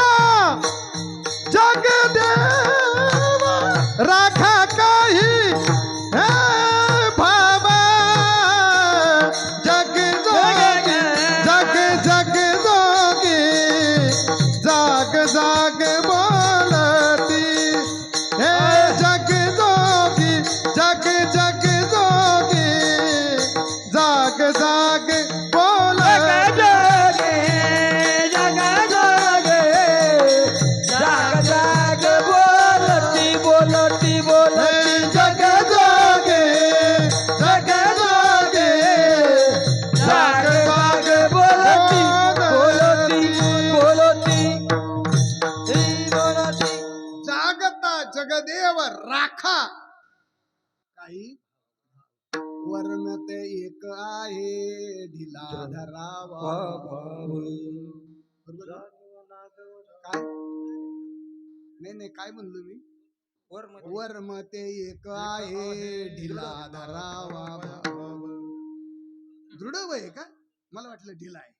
जगदेव राखा काही हे भाव जग जोगी जग जग जोगी जाग जाग बोलती हे जग जोगी जग जग जोगी जाग जाग बोलती जगजोगी जगजोगी जग जग बोलती बोलती बोलती जग जोगे जग जोगे जाग जाग बोलती बोलती बोलती बोलती जागता जगदेव राखा काही वर्णत एक आहे ढिला धरावा बरोबर ना? काय नाही नाही काय म्हणलो मी वर्मते एक आहे ढिला धरावा भाव. दृढ वय का मला वाटलं ढिला आहे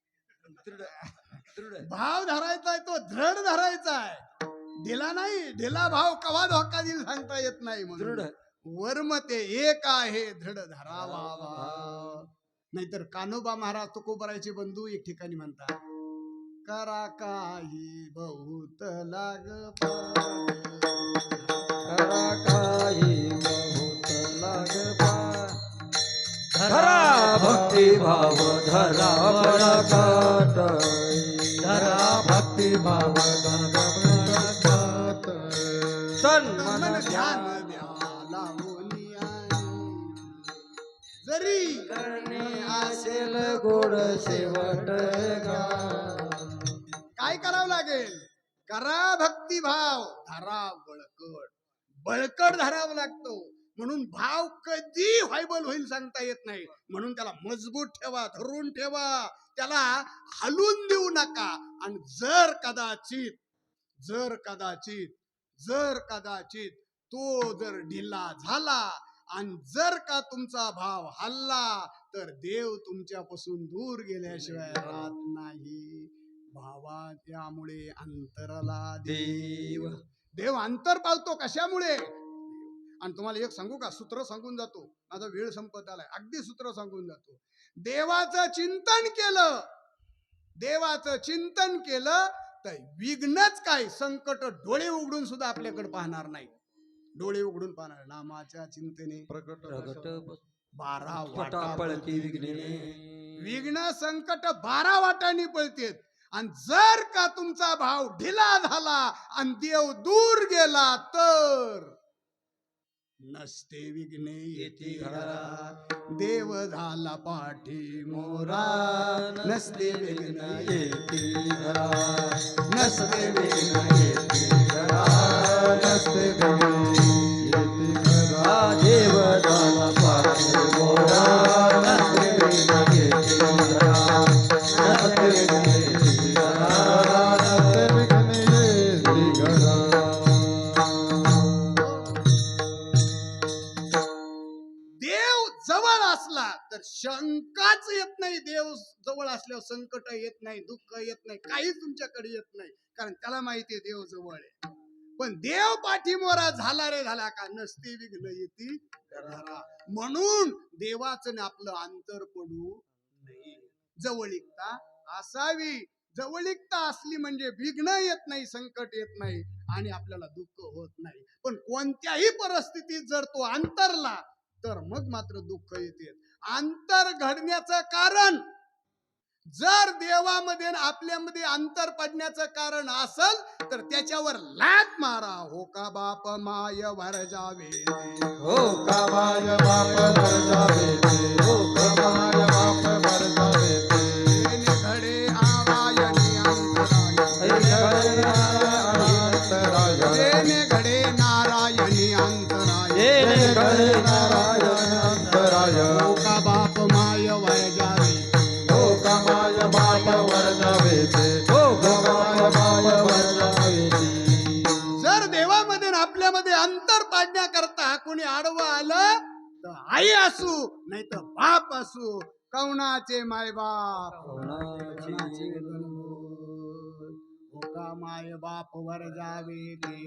भाव धरायचा आहे तो दृढ धरायचा आहे ढिला नाही ढिला भाव कवा धोका देईल सांगता येत नाही म्हणून वर्मते एक आहे दृढ धरावा भाव. नाहीतर कान्होबा महाराज तुकोबरायचे बंधू एक ठिकाणी म्हणतात करा काही बहुत लाग करा काही बहुत लाग धरा भक्ती भाव धरा बळकट धरा भक्ती भाव तन मन ध्यान द्याला जरी करणे असेल गोड शेवट काय करावं लागेल करा भक्तिभाव धरा बळकट बळकट धरावं लागतो म्हणून भाव कधी व्हायबल होईल सांगता येत नाही म्हणून त्याला मजबूत ठेवा धरून ठेवा त्याला हलून देऊ नका आणि जर कदाचित तो जर ढिला झाला आणि जर का तुमचा भाव हल्ला तर देव तुमच्यापासून दूर गेल्याशिवाय राहत नाही भावा त्यामुळे अंतराला देव अंतर पावतो कशामुळे आणि तुम्हाला एक सांगू का सूत्र सांगून जातो माझा वेळ संपत आलाय अगदी सूत्र सांगून जातो देवाचं चिंतन केलं तर विघ्नच काय संकट डोळे उघडून सुद्धा आपल्याकडे पाहणार नाही डोळे उघडून पाहणार नामाच्या चिंतने प्रकट 12 वाटा वाटा पळती विघ्ने विघ्न संकट 12 वाटांनी पळतेत आणि जर का तुमचा भाव ढिला झाला आणि देव दूर गेला तर नसते विघ्ने येते घरात देव झाला पाठी मोरा नसते विघ्न येते घरात नसते विघ्न येते घरात नसते देव झाला पाठी मोरा नसते विघ्न येते घरात नसते विघ्न येते देव जवळ असला तर तर शंकाच येत नाही. देव जवळ असल्यावर संकट येत नाही, दुःख येत नाही, काहीच तुमच्याकडे येत नाही, कारण त्याला माहितीये देव जवळ आहे. पण देव पाठीमोरा झाला रे झाला का नसती विघ्न येती घरा. म्हणून देवाचं आपलं अंतर पडू नये. जवळीकता असावी. जवळीकता असली म्हणजे विघ्न येत नाही, संकट येत नाही आणि आपल्याला दुःख होत नाही. पण कोणत्याही परिस्थितीत जर तो अंतरला तर मग मात्र दुःख येते. अंतर घडण्याचं कारण जर देवामध्ये आणि आपल्यामध्ये अंतर पडण्याचं कारण असल तर त्याच्यावर लाथ मारा. हो का बाप माय वर जावे, हो कमाय बाप वर जावे ते, हो कमाय बाप वर जावे ते. जेणे घडे नारायणी अंतराय, जेणे घडे नारायणी अंतराय, नारायण अंतराय. हो का बाप माय वर जावे, हो कमाय बाप वर जावे ते, हो कमाय बाप वर जावे ते. जर देवामध्ये आणि आपल्यामध्ये अंतर पाडण्याकरता कोणी आडवं आलं तर आई असू नाही तर बाप असू, कौणाचे मायबाप कौणाचे गणगोत, होका माय बाप वर जावे ते.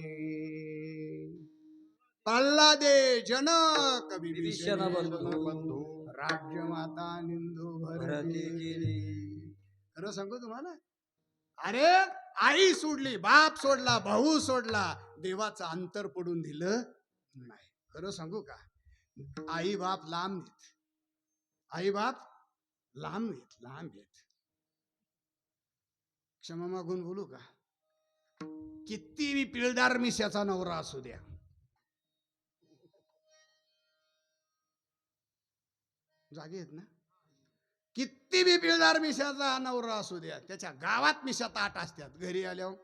प्रल्हादे जनक विभीषण बंधू, राज्यमाता निंदू भरती भरती गेली. खरं सांगू तुम्हाला, अरे आई सोडली, बाप सोडला, भाऊ सोडला, देवाचं अंतर पडून दिलं नाही. खरं सांगू का, आई बाप लांब नेत, आई बाप लांब नेत, लांब येत. क्षमा मागून बोलू का, किती पिळदार मिशाचा नवरा असू द्या, जागे आहेत ना, किती बी पिळदार मिशाचा नवरा असू द्या, त्याच्या गावात मिशा ताट असतात, घरी आल्यावर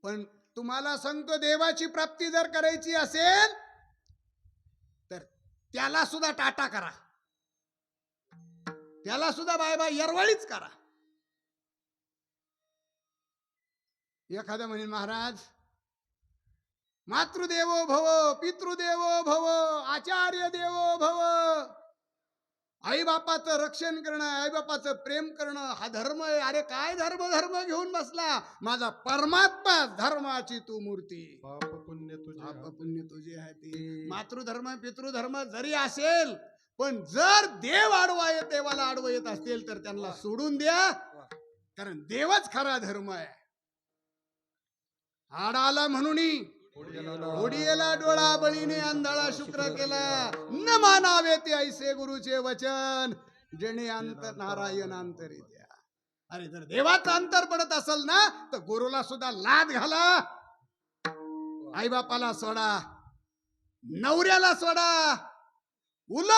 पण तुम्हाला सांगतो, देवाची प्राप्ती जर करायची असेल तर त्याला सुद्धा टाटा करा, त्याला सुद्धा बाय बाय यरवळीच करा. एखादा म्हणेल महाराज मातृदेवो भव, पितृदेवो भव, आचार्य देवो भव, आई बापाचं रक्षण करणं, आई बापाचं प्रेम करणं हा धर्म आहे. अरे काय धर्म धर्म घेऊन बसला, माझा परमात्मा धर्माची तू मूर्ती, पाप पुण्य तुझे पाप पुण्य तुझे आहे ती. मातृधर्म पितृधर्म जरी असेल पण जर देव आडवा येत, देवाला आडवं येत असतील तर त्यांना सोडून द्या, कारण देवच खरा धर्म आहे. आडाला म्हणून ओढीला डोळा बळीने अंधाळा शुक्र केला, न मानावे ते ऐसे गुरुचे वचन, जेणे अंत नारायण अंतरी द्या. अरे जर देवाचं अंतर पडत असेल ना तर गुरुला सुद्धा लाद घाला, आई बापाला सोडा, नवऱ्याला सोडा,